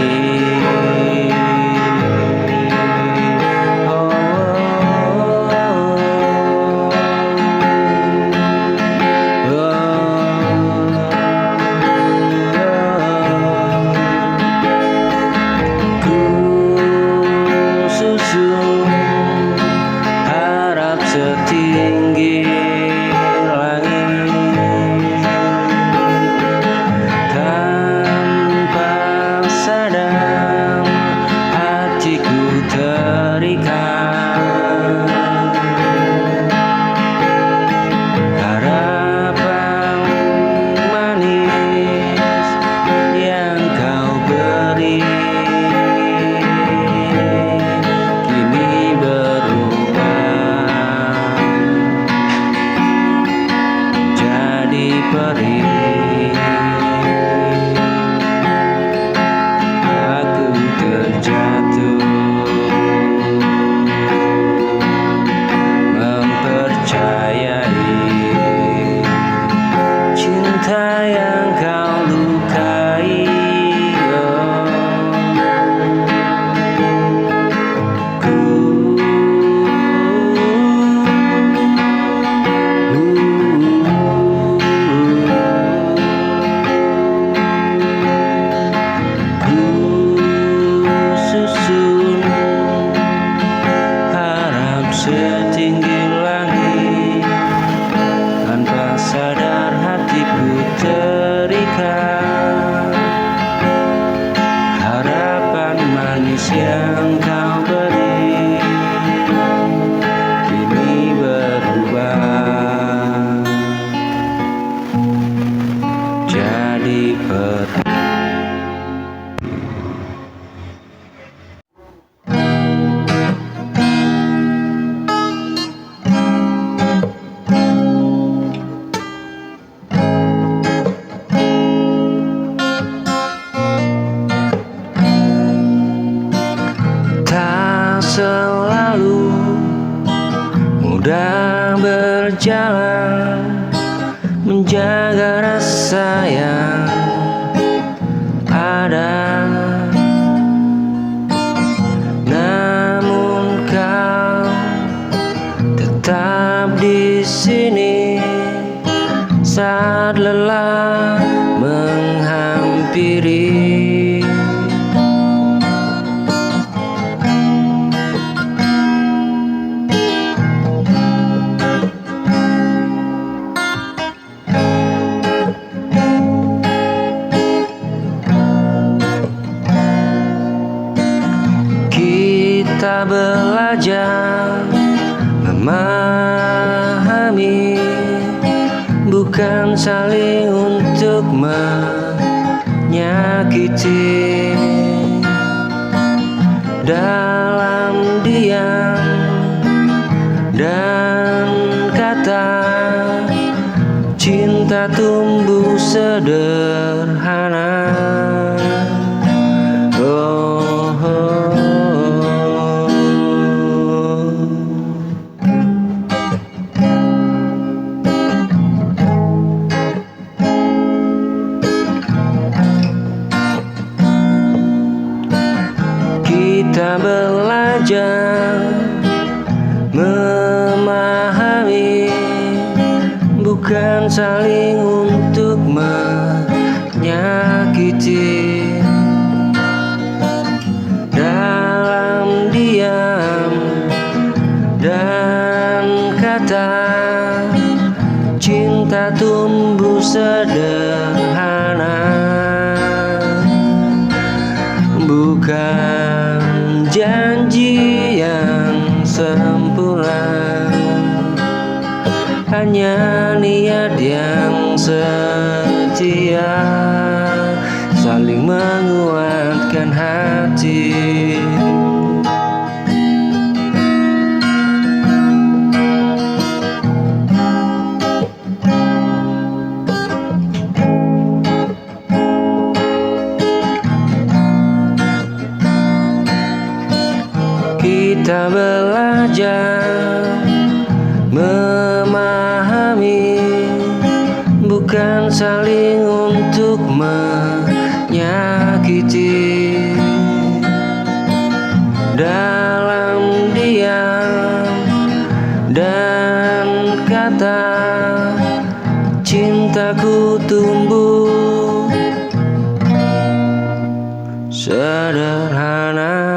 Harap setinggi langit, tanpa sadar hatiku terikat. Harapan manis yang kau beri kini berubah jadi perih. Aku terjatuh mempercayai cinta yang kau lukai. dalam menjaga rasa yang ada. Namun kau tetap di sini saat lelah menghampiri. Kita belajar memahami, bukan saling untuk menyakiti. Dalam diam dan kata, cinta tumbuh sederhana. Kita belajar memahami, bukan saling untuk menyakiti. Dalam diam dan kata, cinta tumbuh sederhana. Bukan janji yang sempurna, hanya niat yang setia, saling menguatkan hati. Kita belajar memahami, bukan saling untuk menyakiti. Dalam diam dan kata, cintaku tumbuh sederhana.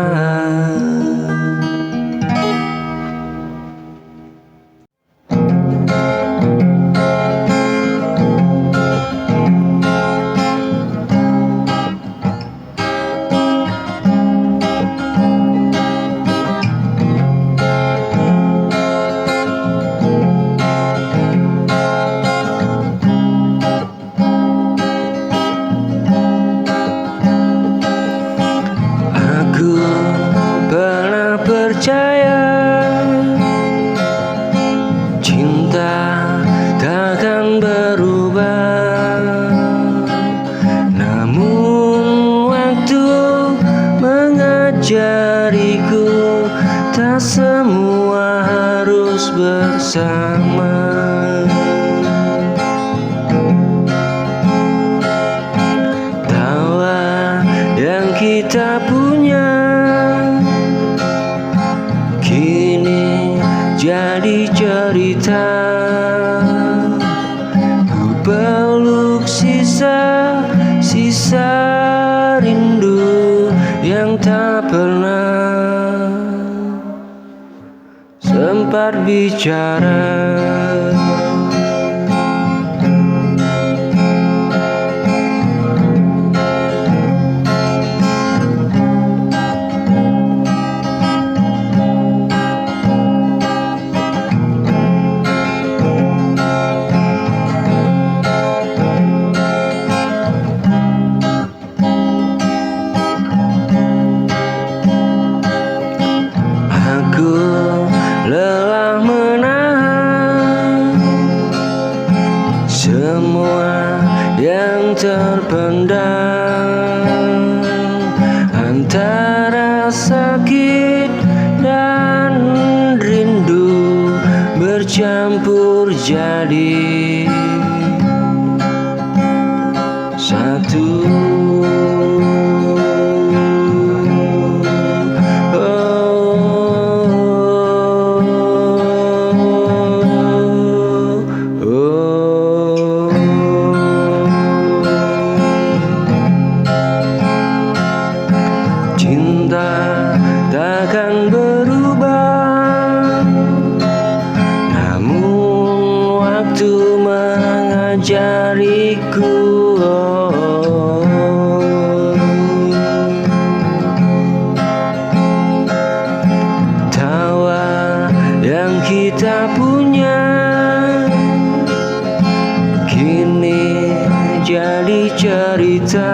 Percaya cinta takkan berubah, namun waktu mengajariku tak semua harus bersama. Tawa yang kita punya kini jadi cerita. Ku peluk sisa-sisa rindu yang tak pernah sempat bicara. Lelah menahan semua yang terpendam, antara sakit dan rindu bercampur jadi satu. Cinta takkan berubah, namun waktu mengajariku. Tawa yang kita punya kini jadi cerita.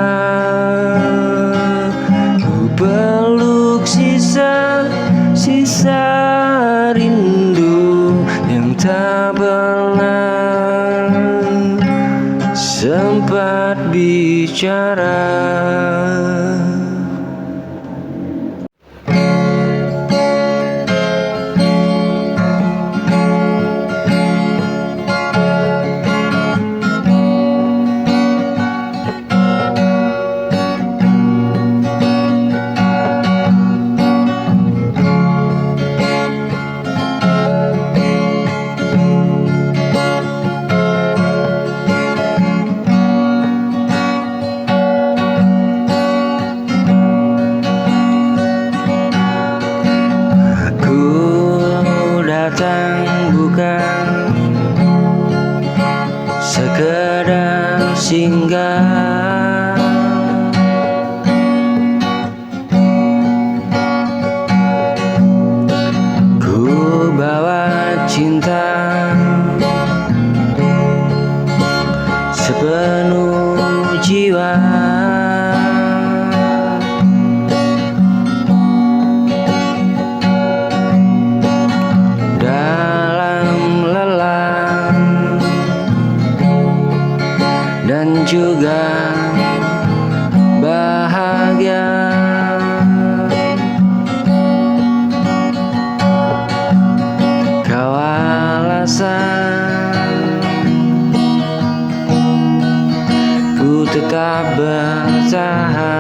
Peluk sisa-sisa rindu yang tak pernah sempat bicara. Datang bukan sekedar singgah, ku bawa cinta sepenuh jiwa. Dan juga bahagia, kau alasan ku tetap bertahan.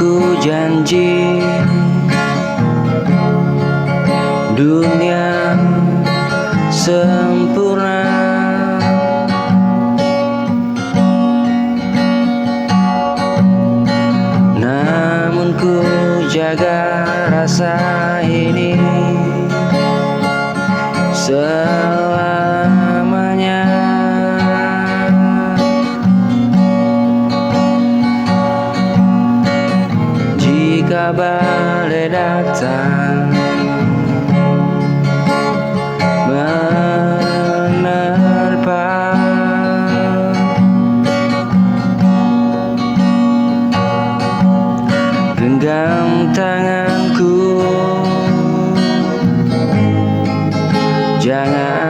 Ku janji dunia sempurna, namun ku jaga rasa ini selamanya. Jika badai datang menerpa, genggam tanganku, jangan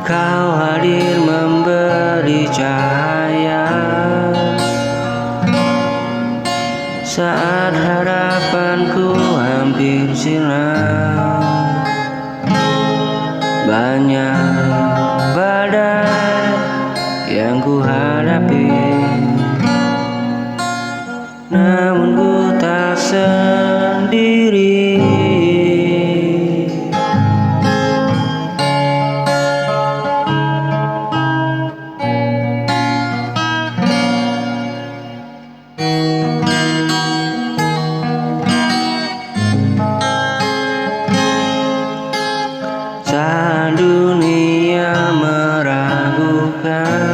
Kau hadir memberi cahaya saat harapanku hampir sirna. Banyak badai yang ku hadapi, namun ku tak sendiri. Saat dunia meragukan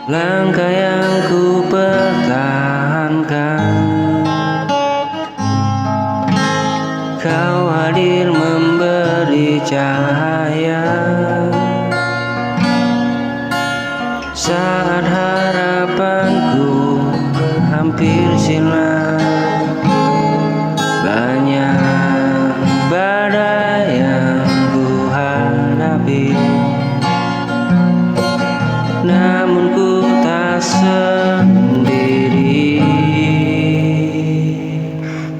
langkah yang ku pertahankan, Kau hadir memberi cahaya saat harapanku hampir sirna. Banyak badai yang ku hadapi, namun ku tak sendiri.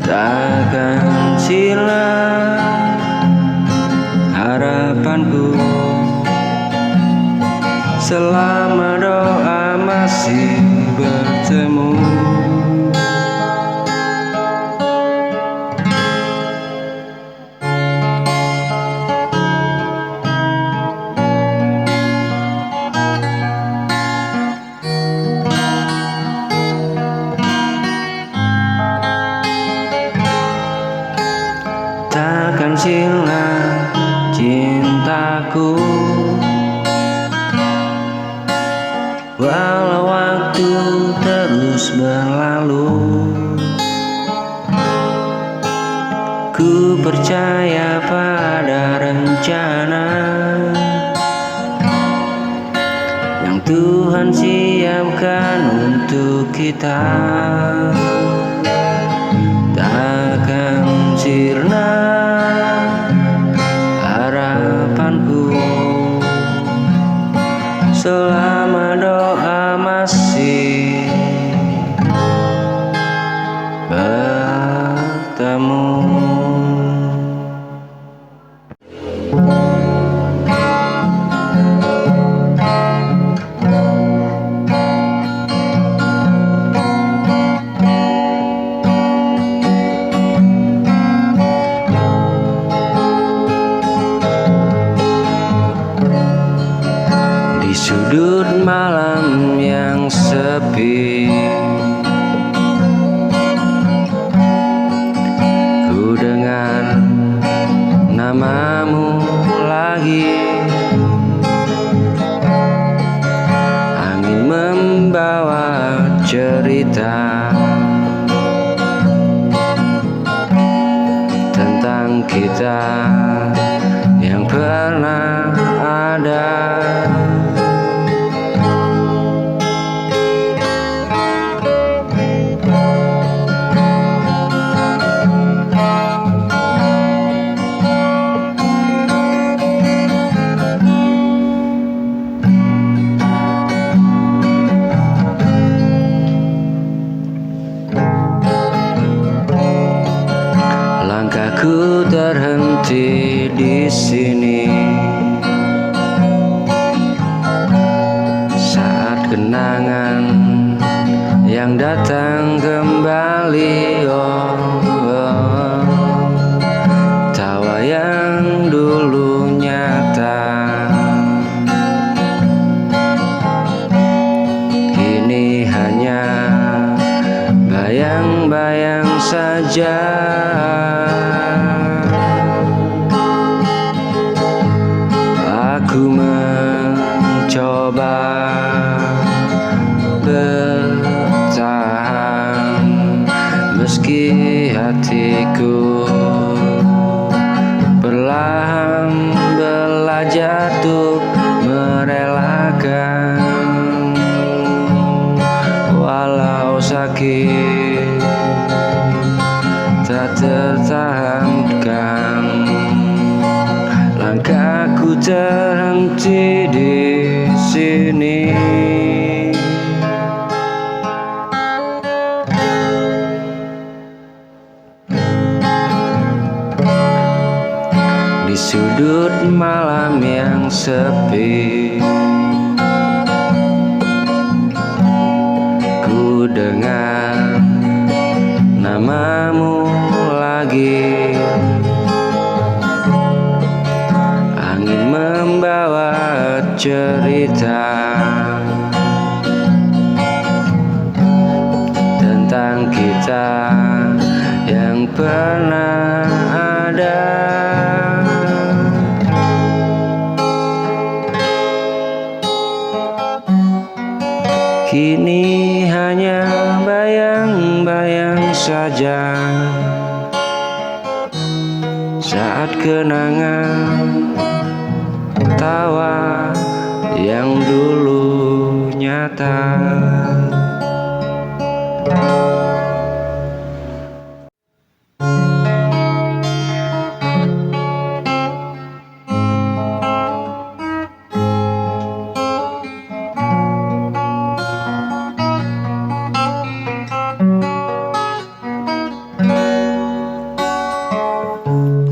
Takkan sirna harapanku selama doa masih bertemu. Takkan sirna cintaku walau waktu terus berlalu. Ku percaya pada rencana yang Tuhan siapkan untuk kita. Takkan sirna harapanku selama doa masih bertemu. Di sudut malam yang sepi, ku dengar namamu lagi. Angin membawa cerita tentang kita yang pernah ada. Langkahku terhenti di sini saat kenangan yang datang kembali. Tawa yang dulu nyata kini hanya bayang-bayang saja. aku terhenti di sini. Di sudut malam yang sepi, ku dengar namamu lagi. Angin membawa cerita tentang kita yang pernah ada. Kini hanya bayang-bayang saja saat kenangan tawa yang dulu nyata.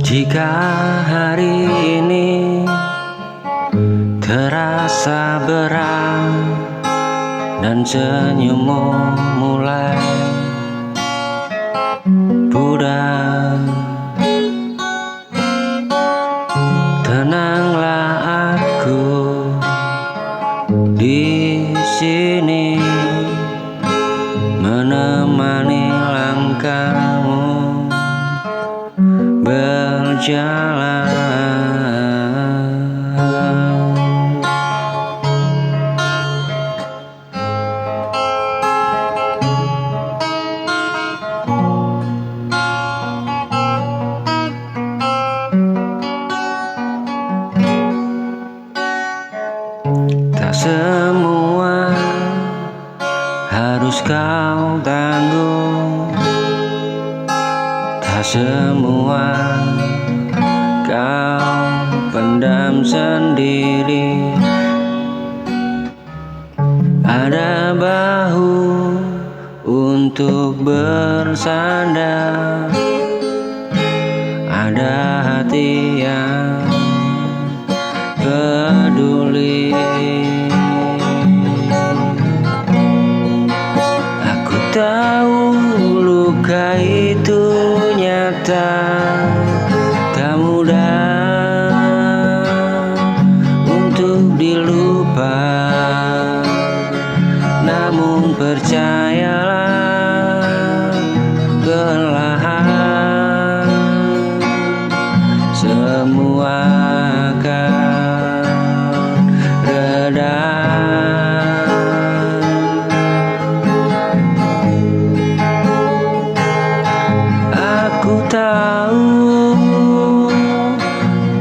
Jika hari ini terasa berat dan senyummu mulai pudar, tenanglah aku di sini menemani langkahmu berjalan. Tak semua harus kau tanggung, tak semua kau pendam sendiri. Ada bahu untuk bersandar, ada hati yang peduli. Aku tahu luka itu nyata, tak mudah untuk dilupa. Namun percayalah, perlahan semua akan reda. Aku tahu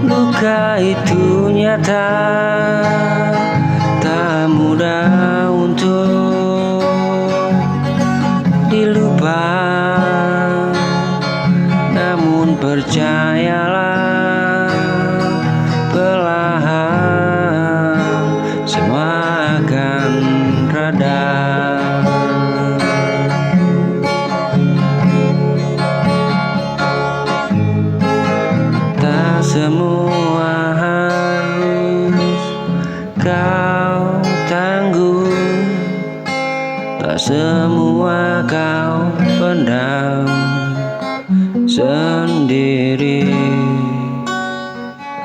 luka itu nyata, tak mudah untuk dilupa. Namun percayalah, perlahan semua akan reda. Tak semua harus kau tanggung, tak semua kau pendam sendiri.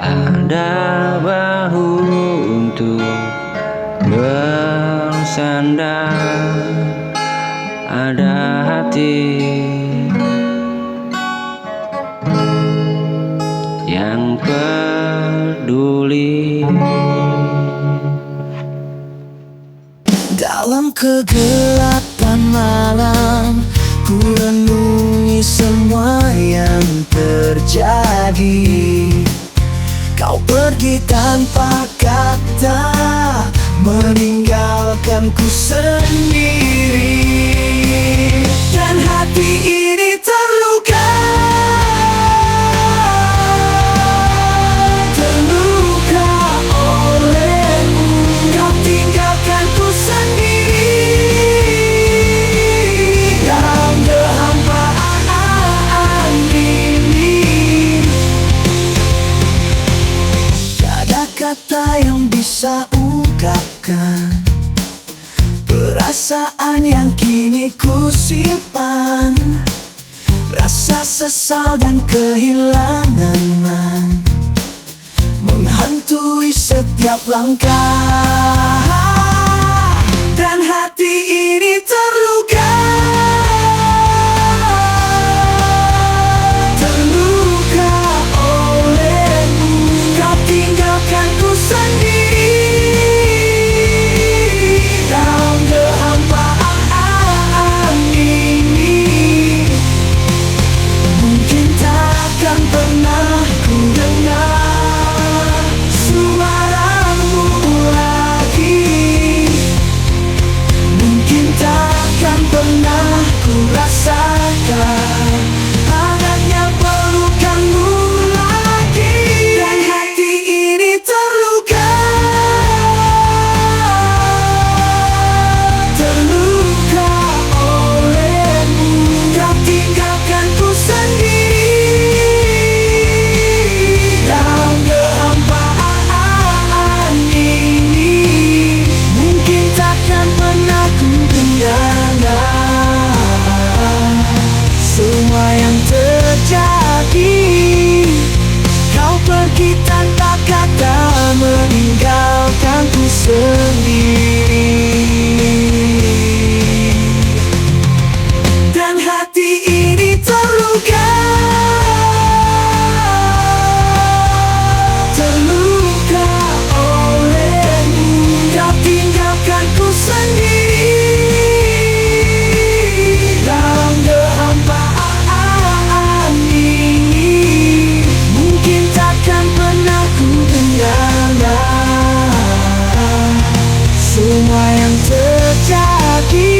Ada bahu untuk bersandar, ada hati yang peduli. Dalam kegelapan malam, ku renungi semua yang terjadi. Kau pergi tanpa kata, meninggalkanku sendiri. Dan hati ini terluka, terluka. bisa ungkapkan perasaan yang kini ku simpan. Rasa sesal dan kehilangan menghantui setiap langkah, dan hati ini terluka. Terluka olehmu, kau tinggalkanku sendiri dalam kehampaan ini. Mungkin takkan pernah ku dengar suaramu lagi. Mungkin takkan pernah ku rasakan hangatnya pelukanmu lagi. Dan hati ini terluka. Terluka olehmu, kau tinggalkanku sendiri dalam kehampaan ini. Mungkin takkan pernah ku kenyakan semua yang terjadi. Kau pergi tanpa kata, meninggalkanku sendiri. Dan hati ini terluka. Terluka olehmu, kau tinggalkanku sendiri dalam kehampaan ini. Mungkin takkan pernah ku kenyakan semua yang terjadi.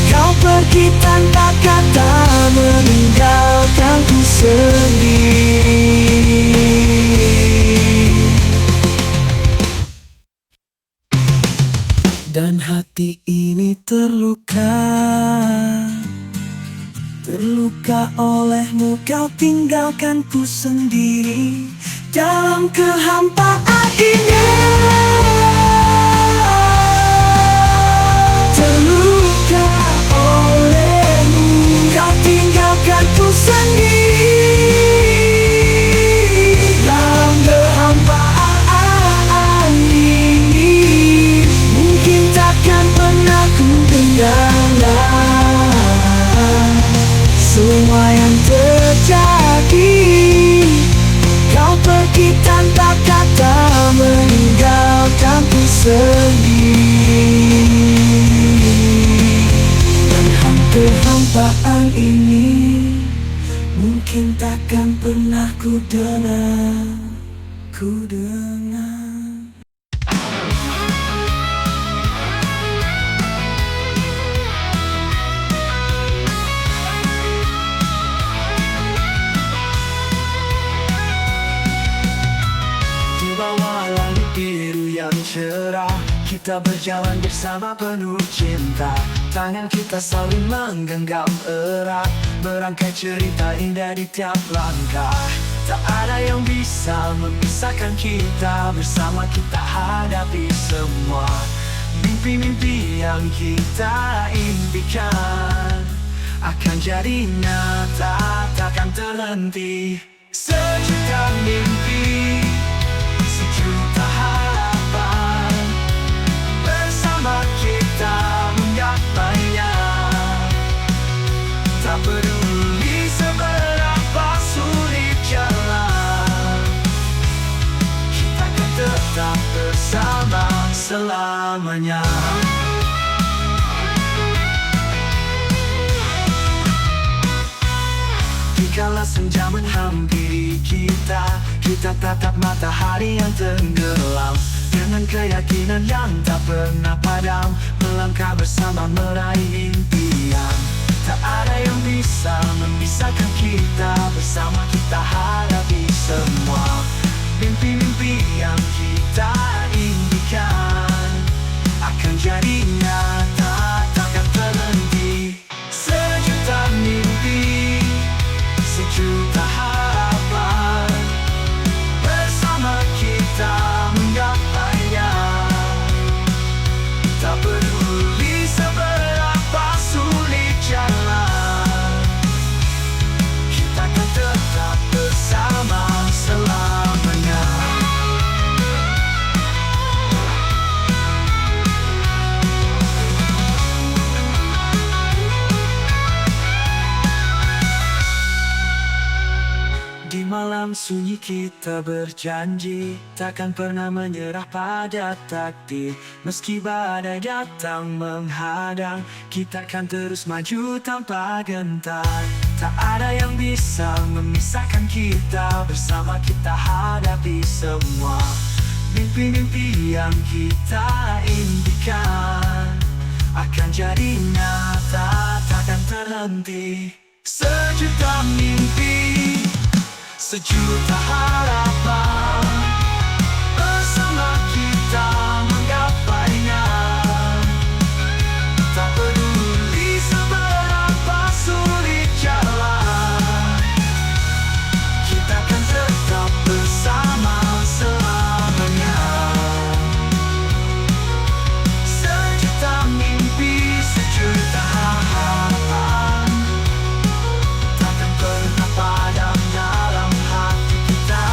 Kau pergi tanpa kata, meninggalkanku sendiri. Dan hati ini terluka. Terluka olehmu, kau tinggalkanku sendiri dalam kehampaan ini. Terluka olehmu, kau tinggalkanku sendiri dalam kehampaan ini. Mungkin takkan pernah ku dengar semua yang terjadi. Kau pergi tanpa kata, meninggalkanku sendiri. Dan kehampaan ini mungkin takkan pernah ku dengar. Di bawah langit biru yang cerah, kita berjalan bersama penuh cinta. Tangan kita saling menggenggam erat, merangkai cerita indah di tiap langkah. Tak ada yang bisa memisahkan kita, bersama kita hadapi semua. Mimpi-mimpi yang kita impikan akan jadi nyata, takkan terhenti. Sejuta mimpi, sejuta harapan, bersama kita menggapainya. Tak peduli seberapa sulit jalan, kita akan tetap bersama selamanya. Dikala senja menghampiri kita, kita tatap matahari yang tenggelam. Dengan keyakinan yang tak pernah padam, melangkah bersama meraih impian. Tak ada yang bisa memisahkan kita, bersama kita hadapi semua. Mimpi-mimpi yang kita impikan akan jadi nyata, takkan terhenti. Sejuta mimpi, sejuta harapan, bersama kita menggapai Di malam sunyi kita berjanji takkan pernah menyerah pada takdir. Meski badai datang menghadang, kita akan terus maju tanpa gentar. Tak ada yang bisa memisahkan kita, bersama kita hadapi semua. Mimpi-mimpi yang kita impikan akan jadi nyata, takkan terhenti. Sejuta mimpi, sejuta harapan, bersama kita menggapainya. Tak peduli seberapa sulit jalan, kita akan tetap bersama selamanya. Sejuta mimpi, sejuta harapan, takkan pernah padam dalam hati kita.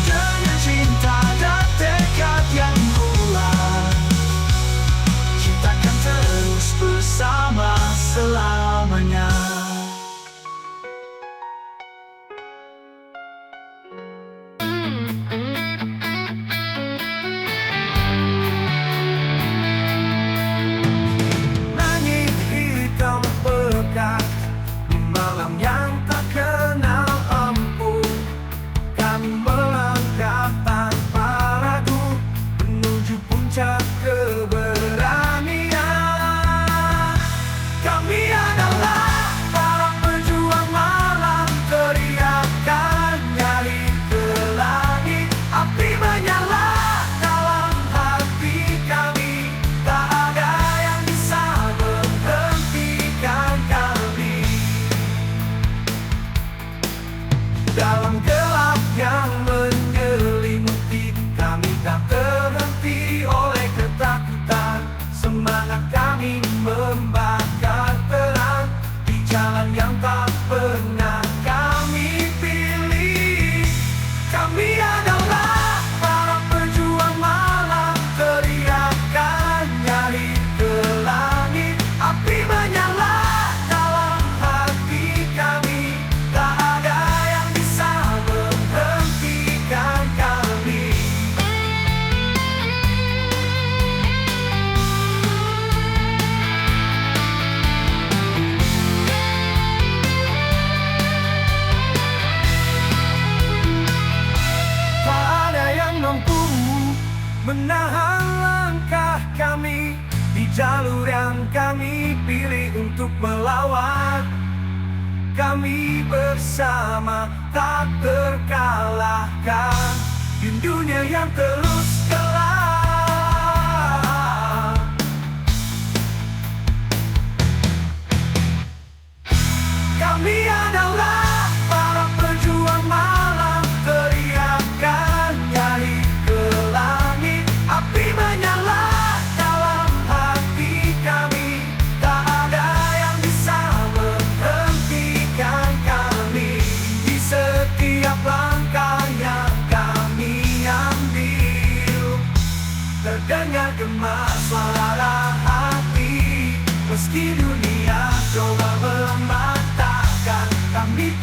Dengan cinta dan tekad yang kuat, kita akan terus bersama selamanya. Langit hitam pekat, malam yang tak kenal ampun. Kami melangkah tanpa ragu menuju puncak keberanian. Kami adalah para pejuang malam, teriakan nyari ke langit. Api menyala dalam hati kami, tak ada yang bisa menghentikan kami. Dalam gelap yang menyelimuti kami, tak terhenti oleh ketakutan. Semangat kami membakar terang di jalan yang tak pernah kami pilih. Kami adalah para pejuang malam, teriakan nyari ke langit. Api menyala dalam hati kami, tak ada yang bisa menghentikan kami. Tak ada yang mampu menahan langkah kami di jalur yang kami pilih untuk melawan. Kami bersama tak terkalahkan di dunia yang terus gelap. Kami adalah para pejuang malam, teriakan nyari ke langit. Api menyala dalam hati kami, tak ada yang bisa menghentikan kami. Di setiap langkah yang kami ambil, terdengar gema suara hati. Meski dunia coba mematahkan, kami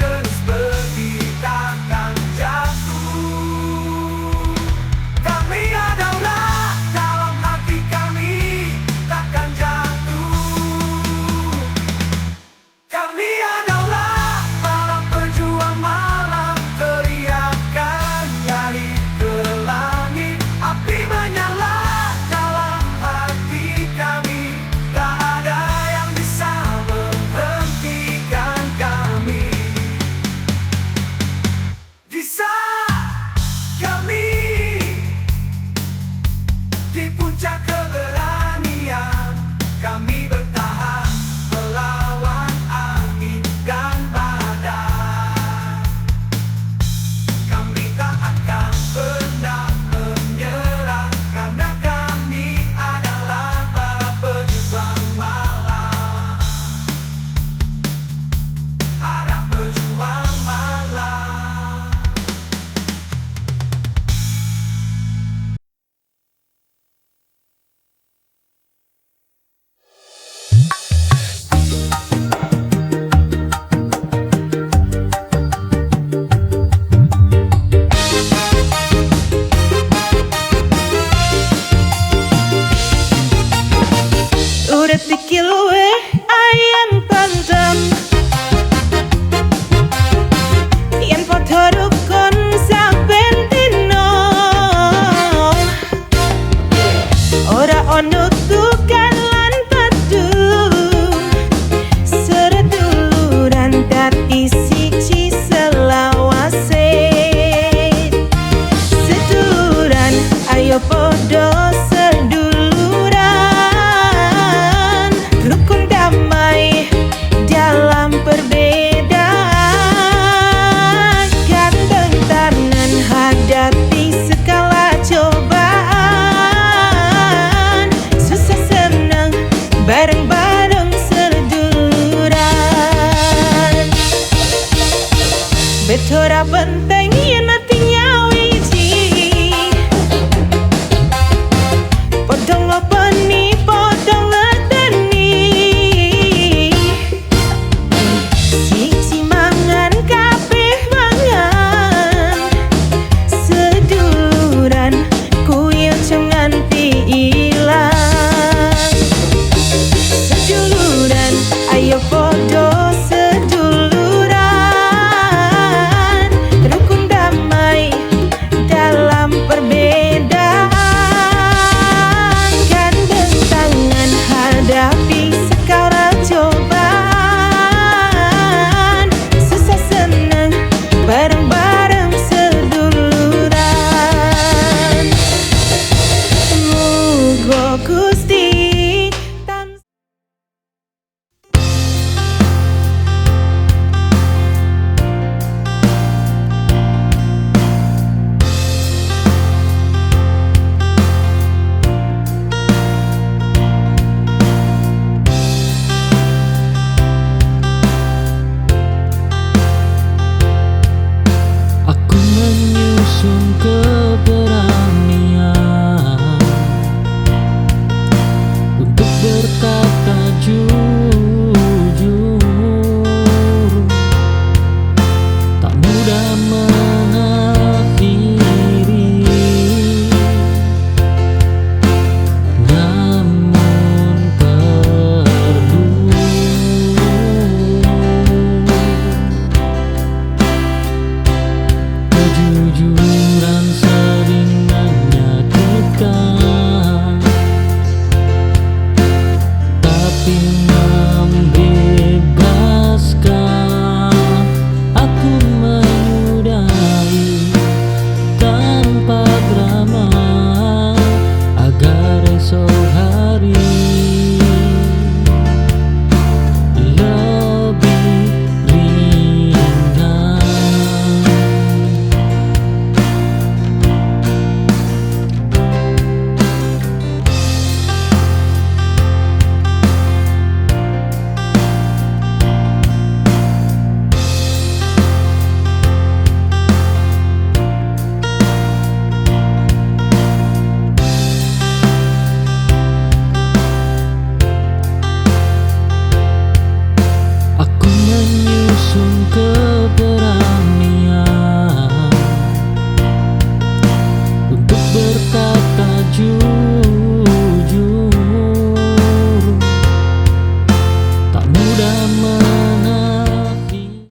Bet ora penting yen